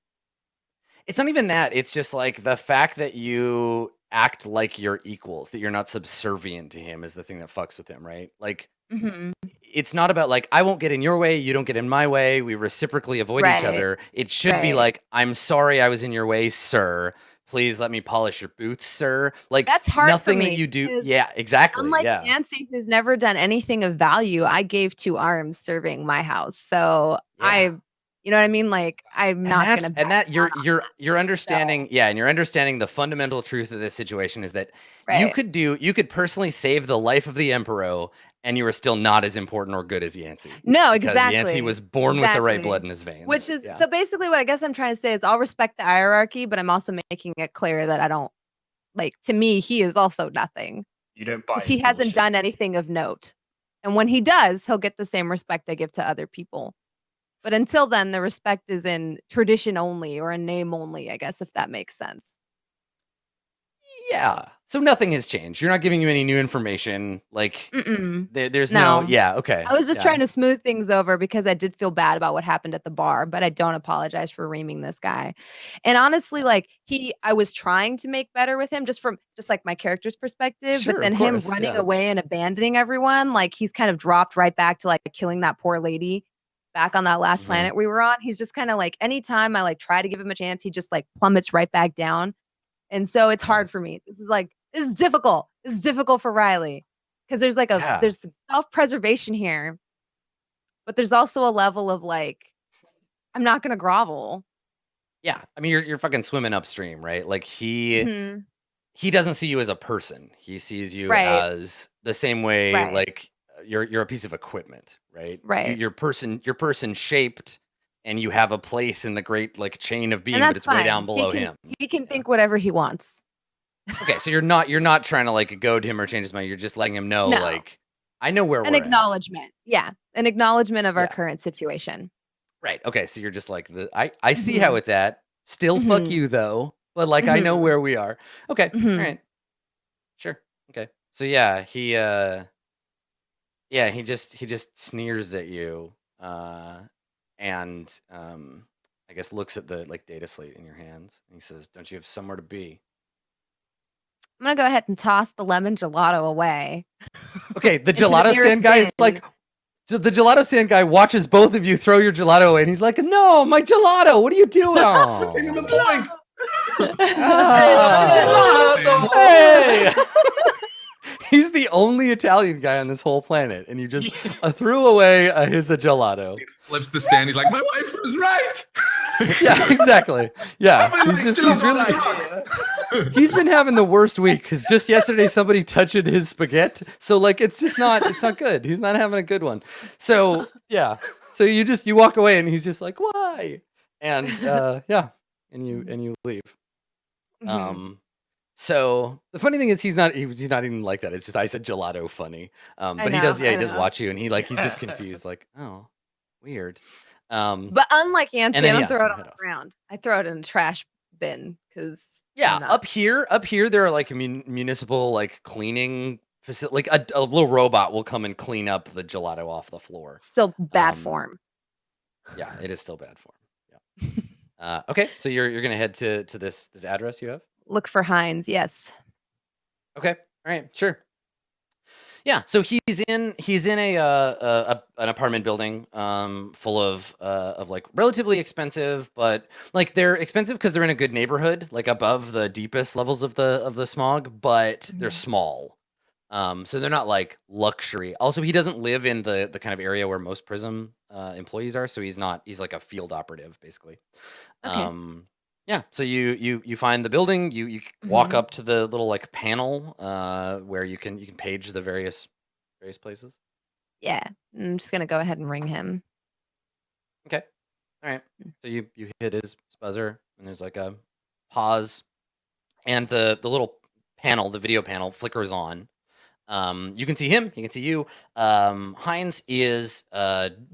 It's not even that. It's just, like, the fact that you act like you're equals, that you're not subservient to him is the thing that fucks with him, right? Like, Mhm. it's not about, like, "I won't get in your way, you don't get in my way, we reciprocally avoid each Right, other." It should be right. like, "I'm sorry I was in your way, sir. Please let me polish your boots, sir." Like, That's hard for nothing that me you do. because Yeah, exactly, unlike yeah. Nancy, who's never done anything of value, I gave 2 arms serving my house. So Yeah. you know what I mean? Like, I'm And not gonna back that down on you're so understanding, yeah, and you're understanding the fundamental truth of this situation is that right. you could personally save the life of the emperor, and you are still not as important or good as Yancey, No, because Yancey exactly. was born with the right blood Exactly. in his veins. Which is Yeah. so basically what I guess I'm trying to say is I'll respect the hierarchy, but I'm also making it clear that I don't like, to me, he is also nothing You don't because buy he his hasn't bullshit. done anything of note. And when he does, he'll get the same respect I give to other people. But until then, the respect is in tradition only or in name only, I guess, if that makes sense. Yeah. So nothing has changed. You're not giving you any new information. Like, Mm-mm. there's no. No. Yeah. Okay. I was just Yeah. trying to smooth things over because I did feel bad about what happened at the bar, but I don't apologize for reaming this guy. And honestly, Yeah. like I was trying to make better with him just like my character's perspective, but Sure. Of then him course. running Yeah. away and abandoning everyone, like he's kind of dropped right back to like killing that poor lady back on that last Mhm. planet we were on. He's just kind of like anytime I like try to give him a chance, he just like plummets right back down. And so it's Yeah. hard for me. This is difficult. This is difficult for Riley. Because Yeah. there's self-preservation here, but there's also a level of like, I'm not gonna grovel. Yeah. I mean, you're fucking swimming upstream, right? Like, Mhm. he doesn't see you as a person. He sees you Right, as the same way, right, like, you're a piece of equipment, right? right. You're person shaped, and you have a place in the great, like, chain of And being, but that's it's way down fine. below him. He can Yeah. think whatever he wants. Okay, so you're not trying to, like, goad him or change his mind. You're just letting him know, No. like, I know where An we're at. acknowledgement. Yeah. An acknowledgement of our Yeah. current situation. Right. Okay. So you're just like, I see how Mhm. it's at. Still fuck Mhm. you though. But, like, I know Mhm. where we are. Okay. All Mhm. right. Sure. Okay. So yeah, he just sneers at you, and I guess looks at the, like, data slate in your hands, and he says, "Don't you have somewhere to be?" I'm gonna go ahead and toss the lemon gelato away Okay, the into the gelato stand nearest guy is bin. like, so the gelato stand guy watches both of you throw your gelato away, and he's like, "No, my gelato! What are you doing?" That's even the point. Hey! He's the only Italian guy on this whole planet, and you just threw away his gelato. He flips the stand. He's like, "My wife was right." Yeah, exactly. Yeah, He's he's been having the worst week because just yesterday somebody touched his spaghetti. So like, it's not good. He's not having a good one. So yeah, so you walk away, and he's just like, why? And yeah, and you leave. So the funny thing is he's not even like that. It's just I said gelato funny. But he does watch you, and he's just confused, like, oh, weird. But unlike Yancy, and then, I don't yeah, throw it on head the off. ground. I throw it in the trash bin because Yeah, up here there are like municipal like cleaning facility. Like a little robot will come and clean up the gelato off the floor. still bad form. Yeah, it is still bad form. Yeah. Okay, so you're gonna head to this address you have. Look for Heinz. Yes. Okay, all right, sure. Yeah, so he's in an apartment building full of like relatively expensive, but like they're expensive because they're in a good neighborhood, like above the deepest levels of the smog, but they're small. So they're not like luxury. Also, he doesn't live in the kind of area where most Prism employees are, so he's like a field operative basically. Okay. Yeah, so you find the building, you walk up to the little like panel where you can page the various places. Yeah. I'm just gonna go ahead and ring him. Okay. All right. So you hit his buzzer, and there's like a pause, and the little panel, the video panel, flickers on. You can see him. He can see you. Heinz is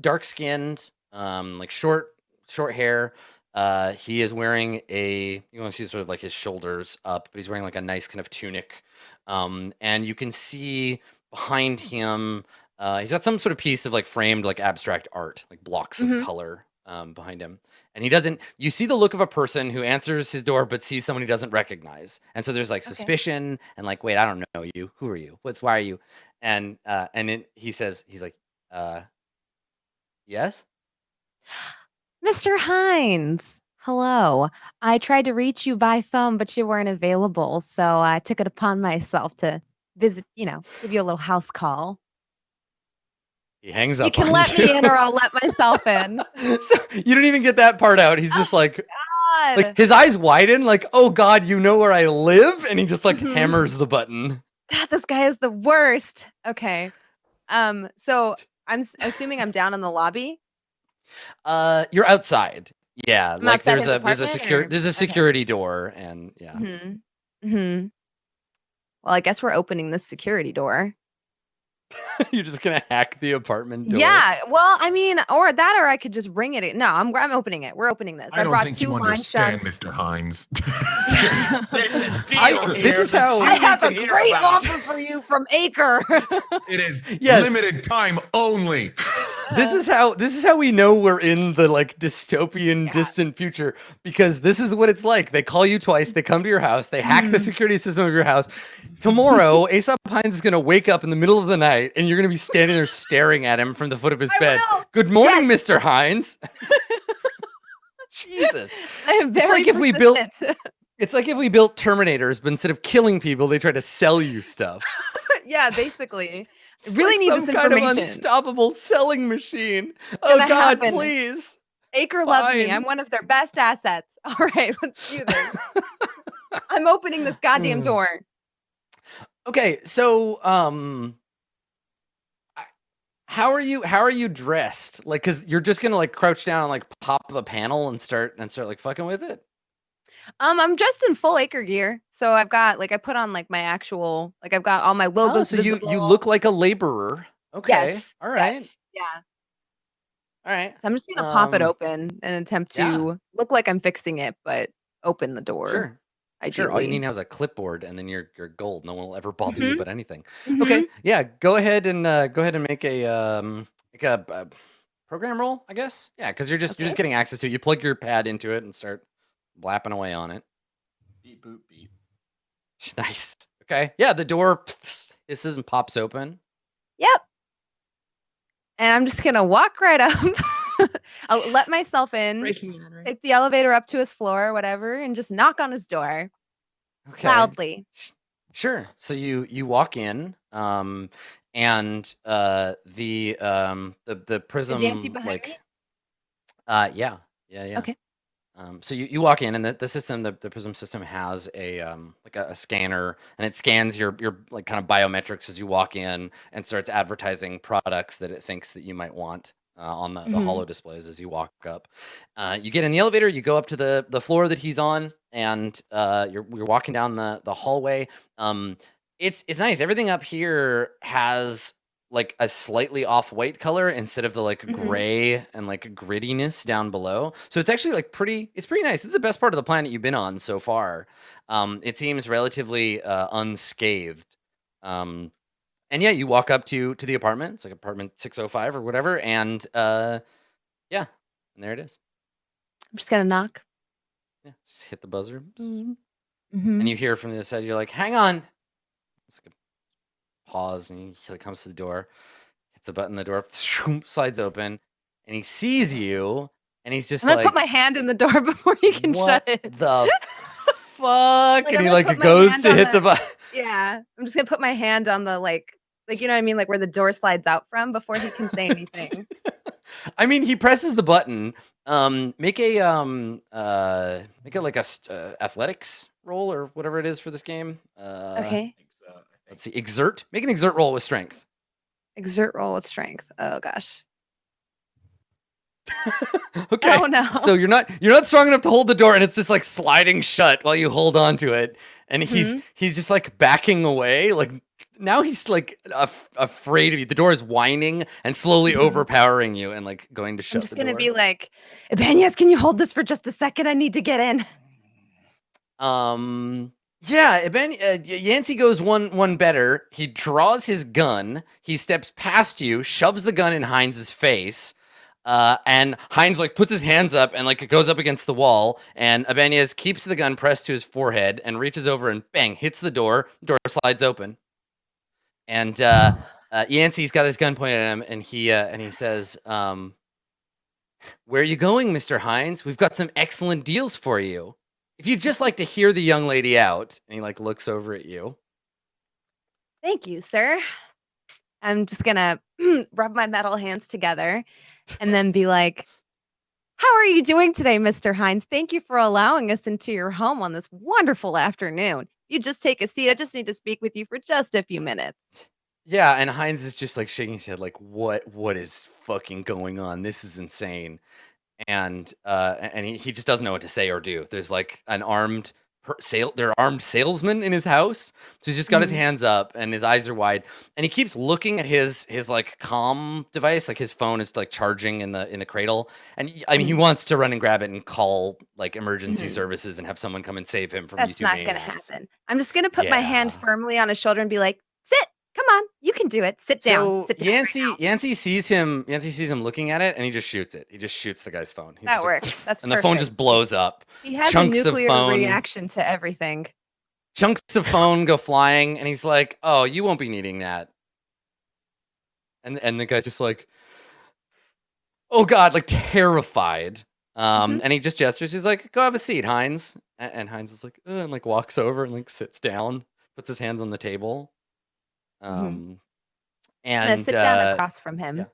dark skinned, like short hair. He is wearing you want to see sort of like his shoulders up, but he's wearing like a nice kind of tunic. And you can see behind him, he's got some sort of piece of like framed like abstract art, like blocks of color behind him. And you see the look of a person who answers his door but sees someone he doesn't recognize. And so there's like suspicion and like, wait, I don't know you. Who are you? Why are you? And then he's like, yes? Mr. Heinz. Hello. I tried to reach you by phone, but you weren't available. So I took it upon myself to visit, give you a little house call. He hangs up. You can on let me in or I'll let myself in. So you don't even get that part out. He's just like, God. like his eyes widen, like, oh God, you know where I live? And he just like hammers the button. God, this guy is the worst. Okay. So I'm assuming I'm down in the lobby. You're outside. Yeah, I'm like outside there's his apartment, a security door, and yeah. Well, I guess we're opening this security door. You're just gonna hack the apartment door. Yeah. Well, I mean, or I could just ring it. No, I'm opening it. We're opening this. I don't brought think 2 you line understand, shots. Mr. Heinz. There's a deal this here is how- that I you have need a to hear great about. offer for you from Acre. It is Yes. limited time only. This is how we know we're in the like dystopian distant future, because this is what it's like. They call you twice, they come to your house, they hack the security system of your house. Tomorrow, Aesop Hines is gonna wake up in the middle of the night and you're gonna be standing there staring at him from the foot of his bed. will. Good morning, Mr. Hines. Jesus. I am very like if we built- persistent. It's like if we built Terminators, but instead of killing people, they try to sell you stuff. Yeah, basically. It's Really like need some this kind of information. unstoppable selling machine. Oh gonna God, happen. please. Acre loves me. Fine. I'm one of their best assets. All right, let's do this. I'm opening this goddamn door. Okay, so how are you dressed? Like, cause you're just gonna like crouch down and like pop the panel and start like fucking with it? I'm dressed in full Acre gear. So I've got like I put on like my actual I've got all my Oh, logos. so you visible. look like a laborer. Okay. Yes. All right. Yes, yeah. All right. So I'm just gonna pop it Um, open and attempt to yeah. look like I'm fixing it, but open the door. Sure. Ideally. Sure. All you need now is a clipproard, and then you're gold. No one will ever bother you Mhm. about anything. Mhm. Okay. Yeah. Go ahead and make a program roll, I guess. Yeah, because you're just getting access to it. You plug your pad into it and start blapping away on it. Beep boop beep. Nice. Okay. Yeah, the door hisses and pops open. Yep. And I'm just gonna walk right up I'll let myself in, Breaking in, right? take the elevator up to his floor or whatever, and just knock on his door Okay. loudly. Sure. So you walk in, and the prism, Yancey behind like, me? yeah. Okay. So you walk in, and the system, the prism system has a like a scanner, and it scans your like kind of biometrics as you walk in, and starts advertising products that it thinks that you might want on the holo displays as you walk up. You get in the elevator, you go up to the floor that he's on, and you're walking down the hallway. It's nice. Everything up here has like a slightly off-white color instead of the like gray and like grittiness down below. So it's actually like it's pretty nice. It's the best part of the planet you've been on so far. It seems relatively unscathed. And yeah, you walk up to the apartment. It's like apartment 605 or whatever, and yeah, and there it is. I'm just gonna knock. Yeah, just hit the buzzer, Mhm. and you hear from the other side. You're like, "Hang on." It's like a pause, and he like comes to the door, hits a button, the door slides open, and he sees you, and he's just I'm gonna like, put my hand in the door before he can shut "What it. the fuck?" Like, And I'm he gonna like put my goes hand to on hit the the- button. Yeah, I'm just gonna put my hand on the like you know what I mean, like where the door slides out from before he can say anything. I mean, he presses the button. Make a like a athletics roll or whatever it is for this game. Okay. Let's see, exert. Make an exert roll with strength. Exert roll with strength. Oh gosh. Okay. Oh no. So you're not strong enough to hold the door, and it's just like sliding shut while you hold on to it. And he's just like backing away. Like now he's like afraid of you. The door is whining and slowly overpowering you, and like going to shut I'm just the gonna door. be like, Ibanez, can you hold this for just a second? I need to get in. Yeah, Yancey goes one better. He draws his gun. He steps past you, shoves the gun in Heinz's face. And Heinz like puts his hands up and like it goes up against the wall, and Ibanez keeps the gun pressed to his forehead and reaches over and bang, hits the door. The door slides open. And Yancey's got his gun pointed at him, and he says, "Where are you going, Mr. Heinz? We've got some excellent deals for you. If you'd just like to hear the young lady out." And he like looks over at you. Thank you, sir. I'm just gonna rub my metal hands together and then be like, how are you doing today, Mr. Heinz? Thank you for allowing us into your home on this wonderful afternoon. You just take a seat. I just need to speak with you for just a few minutes. Yeah, and Heinz is just like shaking his head like, what is fucking going on? This is insane. And he just doesn't know what to say or do. There's like an armed there are armed salesmen in his house. So he's just got his hands up and his eyes are wide, and he keeps looking at his like comm device, like his phone is like charging in the cradle. And I mean, he wants to run and grab it and call like emergency services and have someone come and save him from you That's two not gonna maniacs. happen. I'm just gonna put my hand Yeah. firmly on his shoulder and be like, sit, come on, you can do it. Sit down. So Sit down right now." Yancey sees him looking at it, and he just shoots it. He just shoots the guy's phone. He's That just like, works. That's and the phone just perfect. blows up. He has chunks a of nuclear phone. reaction to everything. Chunks of phone go flying, and he's like, "Oh, you won't be needing that." And the guy's just like, "Oh God," like terrified. And he just gestures. He's like, "Go have a seat, Heinz." And Heinz is like, and like walks over and like sits down, puts his hands on the table. I'm And gonna sit down across from him. yeah.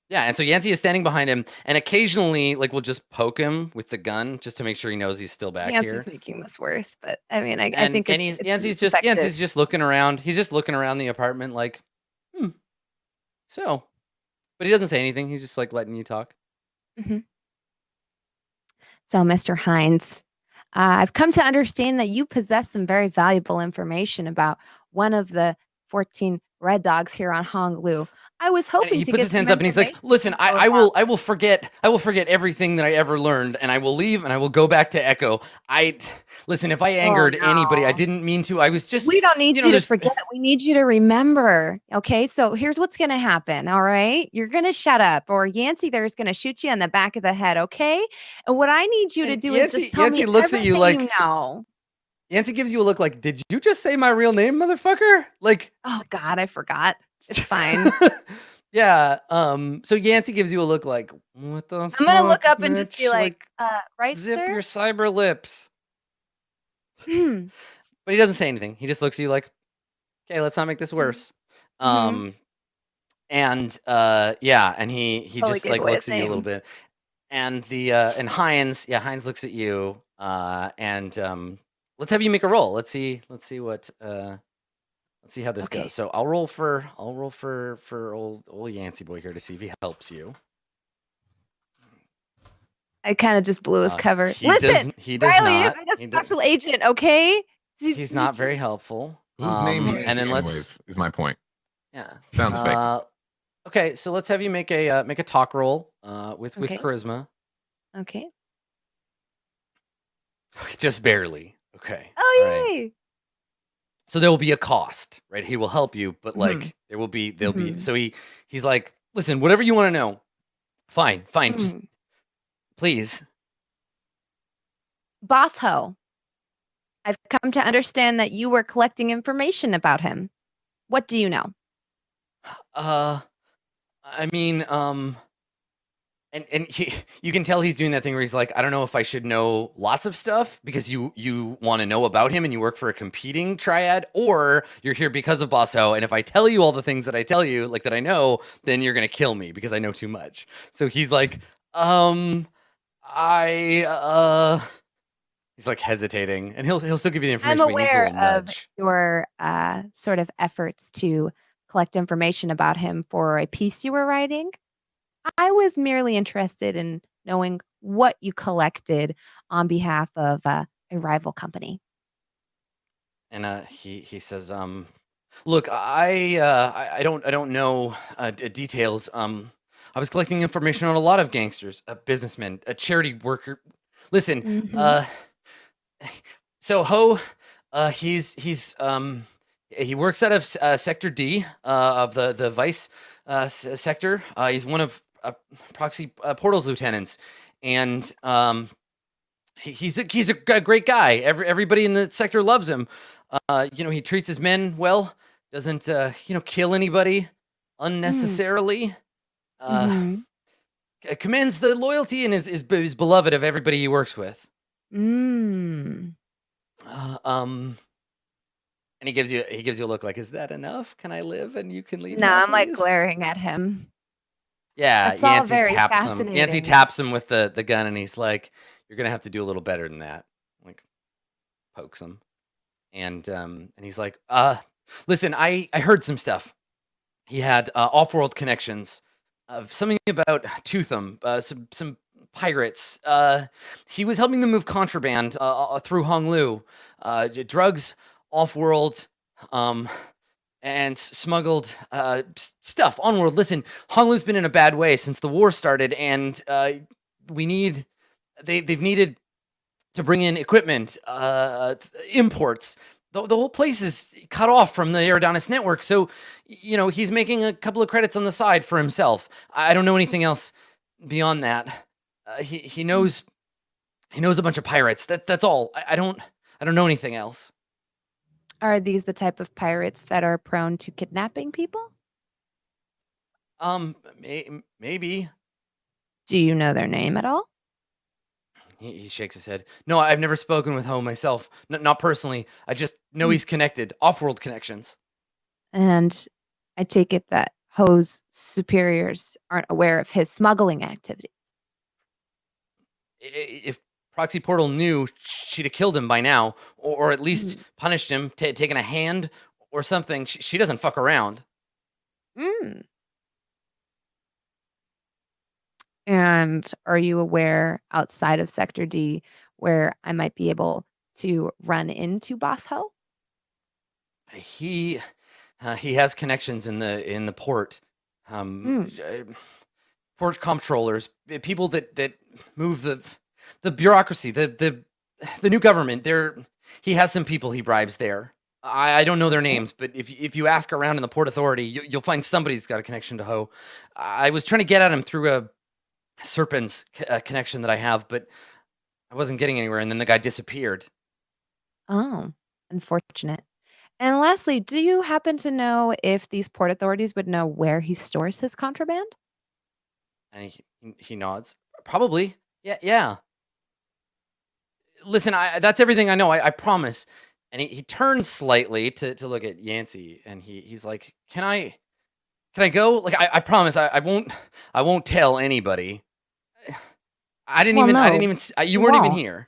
Yeah, and so Yancey is standing behind him, and occasionally, like, we'll just poke him with the gun just to make sure he knows he's still back Yancey's here. making this worse, but I mean, I And think Yancey's it's just effective. looking around. He's just looking around the apartment, like, so. But he doesn't say anything. He's just like letting you talk. So, Mr. Heinz, I've come to understand that you possess some very valuable information about one of the 14 red dogs here on Honglu. I was And hoping he to puts get his hands some up and he's like, information "Listen, from you I about- will forget everything that I ever learned, and I will leave and I will go back to Echo. Listen, if I angered anybody, I no. didn't mean to. I was just We don't need you to there's- forget. We need you to remember. Okay, so here's what's going to happen. All right, you're going to shut up, or Yancey there is going to shoot you in the back of the head. Okay, and what I need you to And do is just tell Yancey me looks at you everything like- you know. Yancey gives you a look like, "Did you just say my real name, motherfucker?" Like, Oh God, I forgot. It's fine. Yeah. So Yancey gives you a look like, what the fuck? I'm gonna look up and just be bitch?" like, right, zip sir? your cyber lips. Hmm. But he doesn't say anything. He just looks at you like, okay, let's not make this worse. Mhm. And yeah, and he Totally just gave like away looks his at you a little name. bit. And the and Heinz, yeah, Heinz looks at you. And let's have you make a roll. Let's see what let's see how this Okay. goes. So I'll roll for old Yancey boy here to see if he helps you. I kind of just blew his cover. He Listen, does Riley not. isn't He a does- special agent, okay? He's not very helpful. Whose name and is then let's anyways, is my point. yeah. Sounds fake. Okay, so let's have you make a talk roll with Okay. charisma. Okay. Just barely. Okay. Oh, All right. yay! So there will be a cost, right? He will help you, but like Mhm. there'll be Mhm. so he's like, listen, whatever you want to know, fine, just Mhm. please. Boss Ho, I've come to understand that you were collecting information about him. What do you know? I mean, and you can tell he's doing that thing where he's like, I don't know if I should know lots of stuff because you want to know about him and you work for a competing triad, or you're here because of Boss Ho, and if I tell you all the things that I tell you, like that I know, then you're gonna kill me because I know too much. So he's like, he's like hesitating, and he'll still give you the information, I'm but he needs a aware little of nudge. your sort of efforts to collect information about him for a piece you were writing. I was merely interested in knowing what you collected on behalf of a rival company. And he says, look, I don't know details. I was collecting information on a lot of gangsters, businessmen, a charity worker. Listen, Mhm. so Ho, he's he works out of Sector D of the Vice sector. He's one of Proxy Portal's lieutenants, and he's a great guy. Everybody in the sector loves him. He treats his men well. Doesn't kill anybody Mm. unnecessarily. Mhm. Commands the loyalty and is beloved of everybody he works with. Mm. And he gives you a look like, is that enough? Can I live and you can leave No, now, I'm like please? glaring at him. Yeah, That's all Yancey very taps him. Yancey fascinating. taps him with the gun, and he's like, "You're gonna have to do a little better than that." Like, pokes him, and he's like, listen, I heard some stuff. He had off-world connections of something about Tootham, some pirates. He was helping them move contraband through Honglu, drugs off-world, and smuggled stuff onward. Listen, Honglu's been in a bad way since the war started, and they've needed to bring in equipment, imports. The whole place is cut off from the Eridanis network, so he's making a couple of credits on the side for himself. I don't know anything else beyond that. He knows a bunch of pirates. That's all. I don't know anything else. Are these the type of pirates that are prone to kidnapping people? Maybe. Do you know their name at all? He shakes his head. No, I've never spoken with Ho myself. Not personally. I just know he's connected. Off-world connections. And I take it that Ho's superiors aren't aware of his smuggling activities. If Proxy Portal knew, she'd have killed him by now, or at least punished him, taken a hand or something. She doesn't fuck around. Mm. And are you aware outside of Sector D where I might be able to run into Boss Ho? He has connections in the port. Port comptrollers, people that move the bureaucracy, the new government. He has some people he bribes there. I don't know their names, but if you ask around in the Port Authority, you'll find somebody's got a connection to Ho. I was trying to get at him through a Serpent's connection that I have, but I wasn't getting anywhere, and then the guy disappeared. Oh, unfortunate. And lastly, do you happen to know if these port authorities would know where he stores his contraband? And he nods. Probably. Yeah, yeah. Listen, that's everything I know. I promise. And he turns slightly to look at Yancey, and he's like, Can I go? Like I promise I won't tell anybody. I didn't Well, even no, you you weren't even won't. here.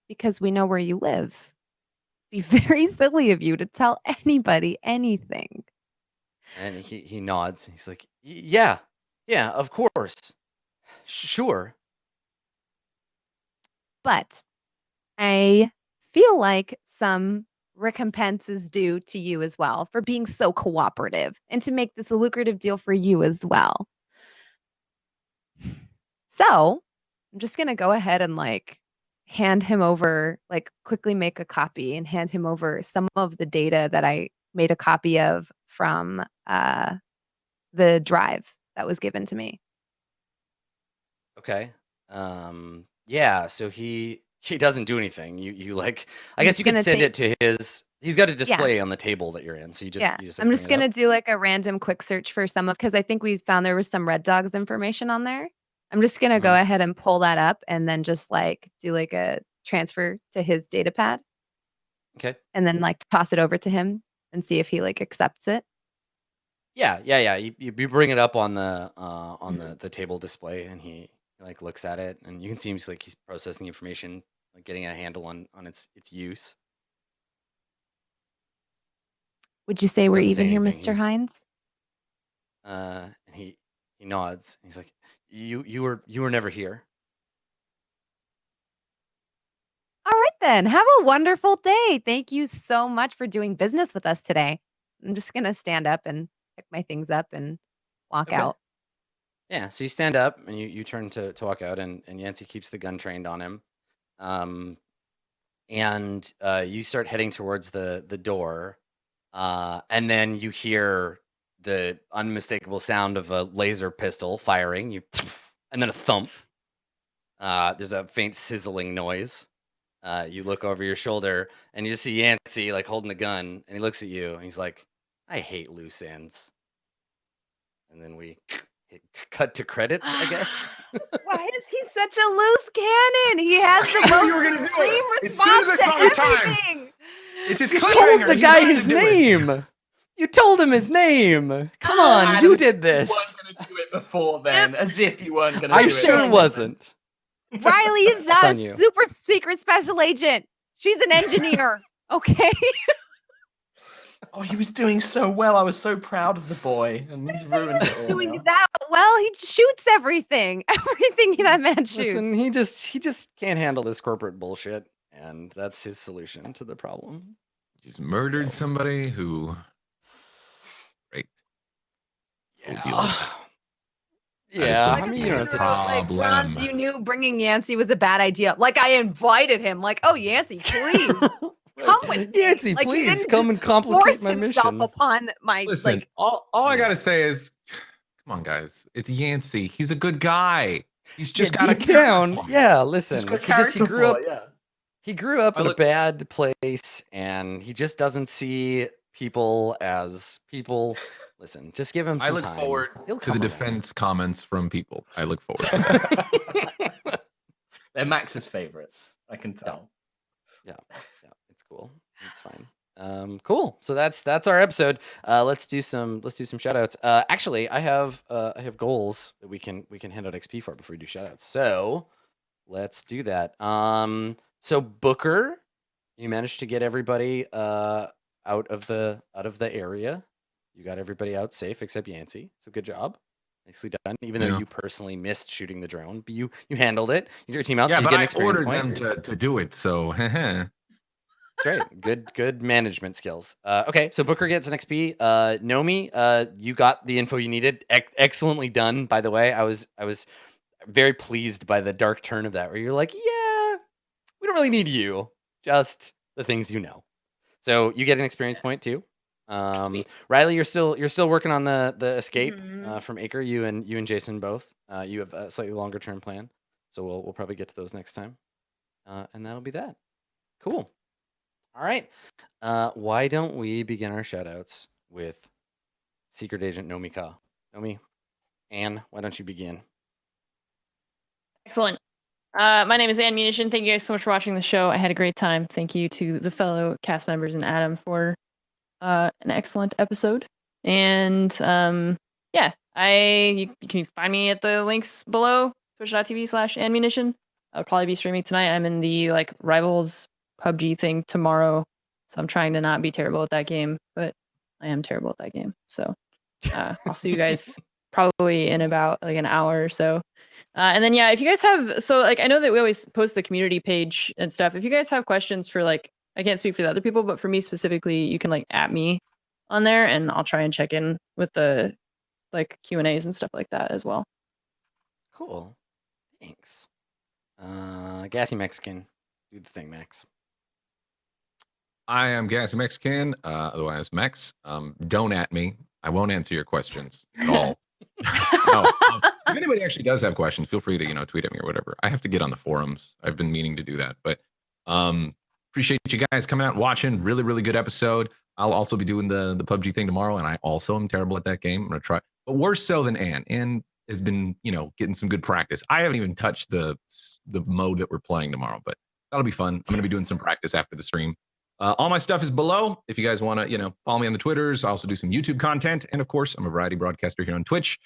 Because we know where you live. Be very silly of you to tell anybody anything. And he nods. He's like, Yeah, yeah, of course. Sure. But I feel like some recompense is due to you as well for being so cooperative and to make this a lucrative deal for you as well. So I'm just going to go ahead and hand him over, quickly make a copy and hand him over some of the data that I made a copy of from the drive that was given to me. Okay. Yeah, so he doesn't do anything. You like I I'm guess just you could gonna send it take, to his he's got a yeah, display on the table that you're in. So yeah. you just I'm bring just it up. gonna do a random quick search for some of because I think we found there was some Red Dogs information on there. I'm just gonna go Mhm. ahead and pull that up and then just do a transfer to his data pad Okay. and then toss it over to him and see if he accepts it. Yeah. You bring it up on the Mhm. the table display, and he like looks at it, and you can see he's processing the information, like getting a handle on its use. Would you say we're Doesn't say even here, anything. Mr. Hines? And he nods. He's like, you were never here. All right then. Have a wonderful day. Thank you so much for doing business with us today. I'm just gonna stand up and pick my things up and walk Okay. out. Yeah. So you stand up and you turn to walk out, and Yancey keeps the gun trained on him. Um, and you start heading towards the door, and then you hear the unmistakable sound of a laser pistol firing. You and then a thump. There's a faint sizzling noise. You look over your shoulder and you just see Yancey like holding the gun, and he looks at you and he's like, "I hate loose ends." And then we cut to credits, I guess. Why is he such a loose cannon? He has the I knew you most were gonna do extreme it. As soon as I response saw to the time. everything. It's his You cliffhanger. told the He's guy got to his do it. name. You told him his name. Come on, Adam, you did You this. weren't going to do it before then, as if you weren't going to I do it. sure then. wasn't. Riley is not on a you. super secret special agent. She's an engineer. Okay. Oh, he was doing so well. I was so proud of the boy, and he's ruined it all. Doing now. that well, he shoots everything. Everything that man shoots. Listen, he just can't handle this corporate bullshit, and that's his solution to the problem. He's murdered So- somebody who. Great. We'll deal with that. That is Yeah, going I to mean, be you don't a have to problem. Bronze, you knew bringing Yancey was a bad idea. I invited him. Oh, Yancey, please come with me. Yancey, He please didn't come just and complicate force my himself mission. upon my Listen, all I Yeah. gotta say is, come on, guys. It's Yancey. He's a good guy. He's just got deep a down. character. Yeah, listen, Just got he character grew up. flaw, yeah. He grew up I in a look- bad place, and he just doesn't see people as people. Listen, just give him I some look time. forward He'll to the come around. defense comments from people. I look forward to that. They're Max's favorites. I can tell. Yeah, it's cool. It's fine. Cool. So that's our episode. Let's do some shout outs. Actually, I have goals that we can hand out XP for before we do shout outs. So let's do that. So Booker, you managed to get everybody out of the area. You got everybody out safe except Yancey. So good job. Nicely done. Even though Yeah. you personally missed shooting the drone, but you handled it. You got your team out, Yeah, so you but get an I experience ordered point. them to do it, so That's right. Good management skills. Okay, so Booker gets an XP. Nomi, you got the info you needed. Excellently done, by the way. I was very pleased by the dark turn of that, where you're like, yeah, we don't really need you, just the things you know. So you get an experience point too. Sweet. Riley, you're still working on the escape Mhm. from Acre. You and Jason both. You have a slightly longer term plan, so we'll probably get to those next time. And that'll be that. Cool. All right. Why don't we begin our shoutouts with Secret Agent Nomika? Nomi, Anne, why don't you begin? Excellent. My name is AnneMunition. Thank you guys so much for watching the show. I had a great time. Thank you to the fellow cast members and Adam for an excellent episode. And yeah, you can find me at the links below, twitch.tv/AnneMunition. I'll probably be streaming tonight. I'm in the like Rivals PUBG thing tomorrow, so I'm trying to not be terrible at that game, but I am terrible at that game. So I'll see you guys probably in about like an hour or so. And then yeah, if you guys have I know that we always post the community page and stuff. If you guys have questions for like, I can't speak for the other people, but for me specifically, you can like at me on there and I'll try and check in with the like Q&As and stuff like that as well. Cool. Thanks. GassyMexican, do the thing, Max. I am GassyMexican, otherwise Mex. Don't at me. I won't answer your questions at all. No. If anybody actually does have questions, feel free to tweet at me or whatever. I have to get on the forums. I've been meaning to do that, but appreciate you guys coming out and watching. Really, really good episode. I'll also be doing the PUBG thing tomorrow, and I also am terrible at that game. I'm gonna try, but worse so than Anne. Anne has been getting some good practice. I haven't even touched the mode that we're playing tomorrow, but that'll be fun. I'm gonna be doing some practice after the stream. All my stuff is below. If you guys want to, follow me on the Twitters, I also do some YouTube content. And of course, I'm a variety broadcaster here on Twitch.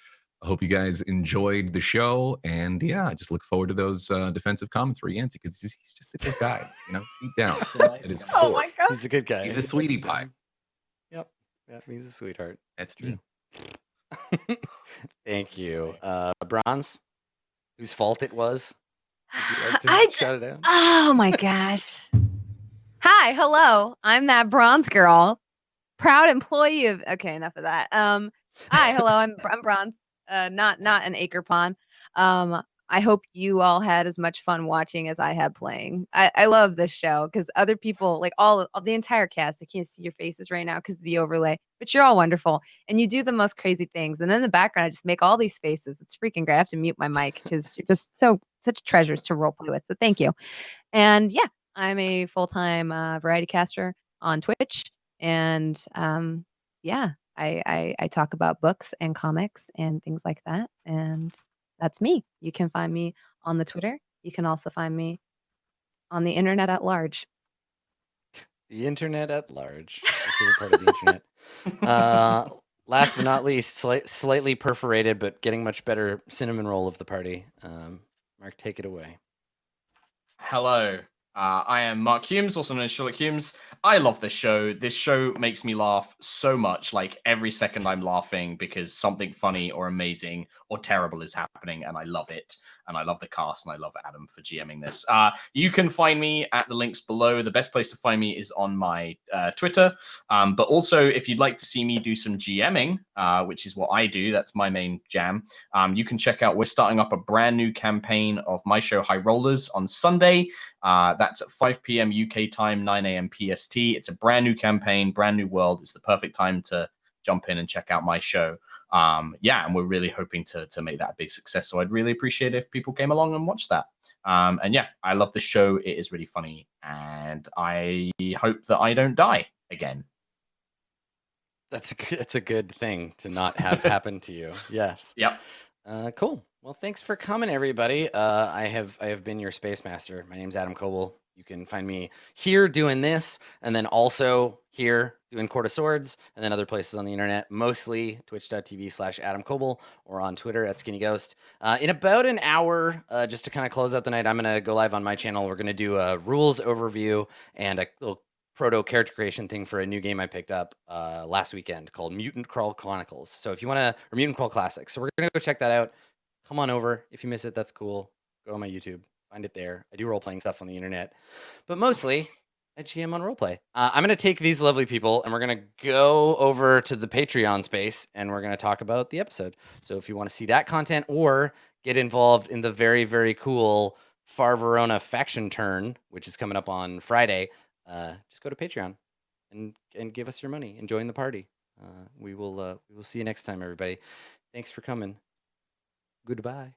I hope you guys enjoyed the show. And yeah, I just look forward to those defensive comments for Yancey because he's just a good guy, deep down. It is Oh my god. He's a good guy. He's a sweetie pie. Yep. He's a sweetheart. That's true. Thank you. Bronze, whose fault it was? Would you like to shout it out? Oh my gosh. Hi, hello. I'm that bronze girl. Proud employee of enough of that. Hi, hello, I'm Bronze. Not an acre pawn. I hope you all had as much fun watching as I had playing. I love this show because other people, like all the entire cast, I can't see your faces right now because of the overlay, but you're all wonderful and you do the most crazy things. And then in the background, I just make all these faces. It's freaking great. I have to mute my mic because you're just such treasures to role play with. So thank you. And yeah, I'm a full-time variety caster on Twitch, and yeah, I talk about books and comics and things like that, and that's me. You can find me on the Twitter. You can also find me on the internet at large. The internet at large. My favorite part of the internet. Last but not least, slightly perforated, but getting much better cinnamon roll of the party. Mark, take it away. Hello. I am Mark Humes, also known as Sherlock Humes. I love this show. This show makes me laugh so much. Like every second I'm laughing because something funny or amazing or terrible is happening, and I love it. And I love the cast, and I love Adam for GMing this. You can find me at the links below. The best place to find me is on my Twitter. But also, if you'd like to see me do some GMing, which is what I do, that's my main jam, you can check out, we're starting up a brand new campaign of my show High Rollers on Sunday. That's at 5 p.m. UK time, 9 a.m. PST. It's a brand new campaign, brand new world. It's the perfect time to jump in and check out my show. Yeah, and we're really hoping to make that a big success. So I'd really appreciate it if people came along and watched that. And yeah, I love the show. It is really funny. And I hope that I don't die again. That's a good thing to not have happen to you. Yes. Yep. Cool. Well, thanks for coming, everybody. I have been your Space Master. My name's Adam Coble. You can find me here doing this, and then also here doing Court of Swords, and then other places on the internet, mostly twitch.tv/Adam Coble or on Twitter at skinnyghost. In about an hour, just to kind of close out the night, I'm going to go live on my channel. We're going to do a rules overview and a little proto character creation thing for a new game I picked up last weekend called Mutant Crawl Chronicles. So if you want to, or Mutant Crawl Classics. So we're going to go check that out. Come on over. If you miss it, that's cool. Go to my YouTube. Find it there. I do role-playing stuff on the internet. But mostly, I GM on RollPlay. I'm going to take these lovely people, and we're going to go over to the Patreon space, and we're going to talk about the episode. So if you want to see that content or get involved in the very, very cool Far Verona faction turn, which is coming up on Friday, just go to Patreon and give us your money and join the party. We will see you next time, everybody. Thanks for coming. Goodbye.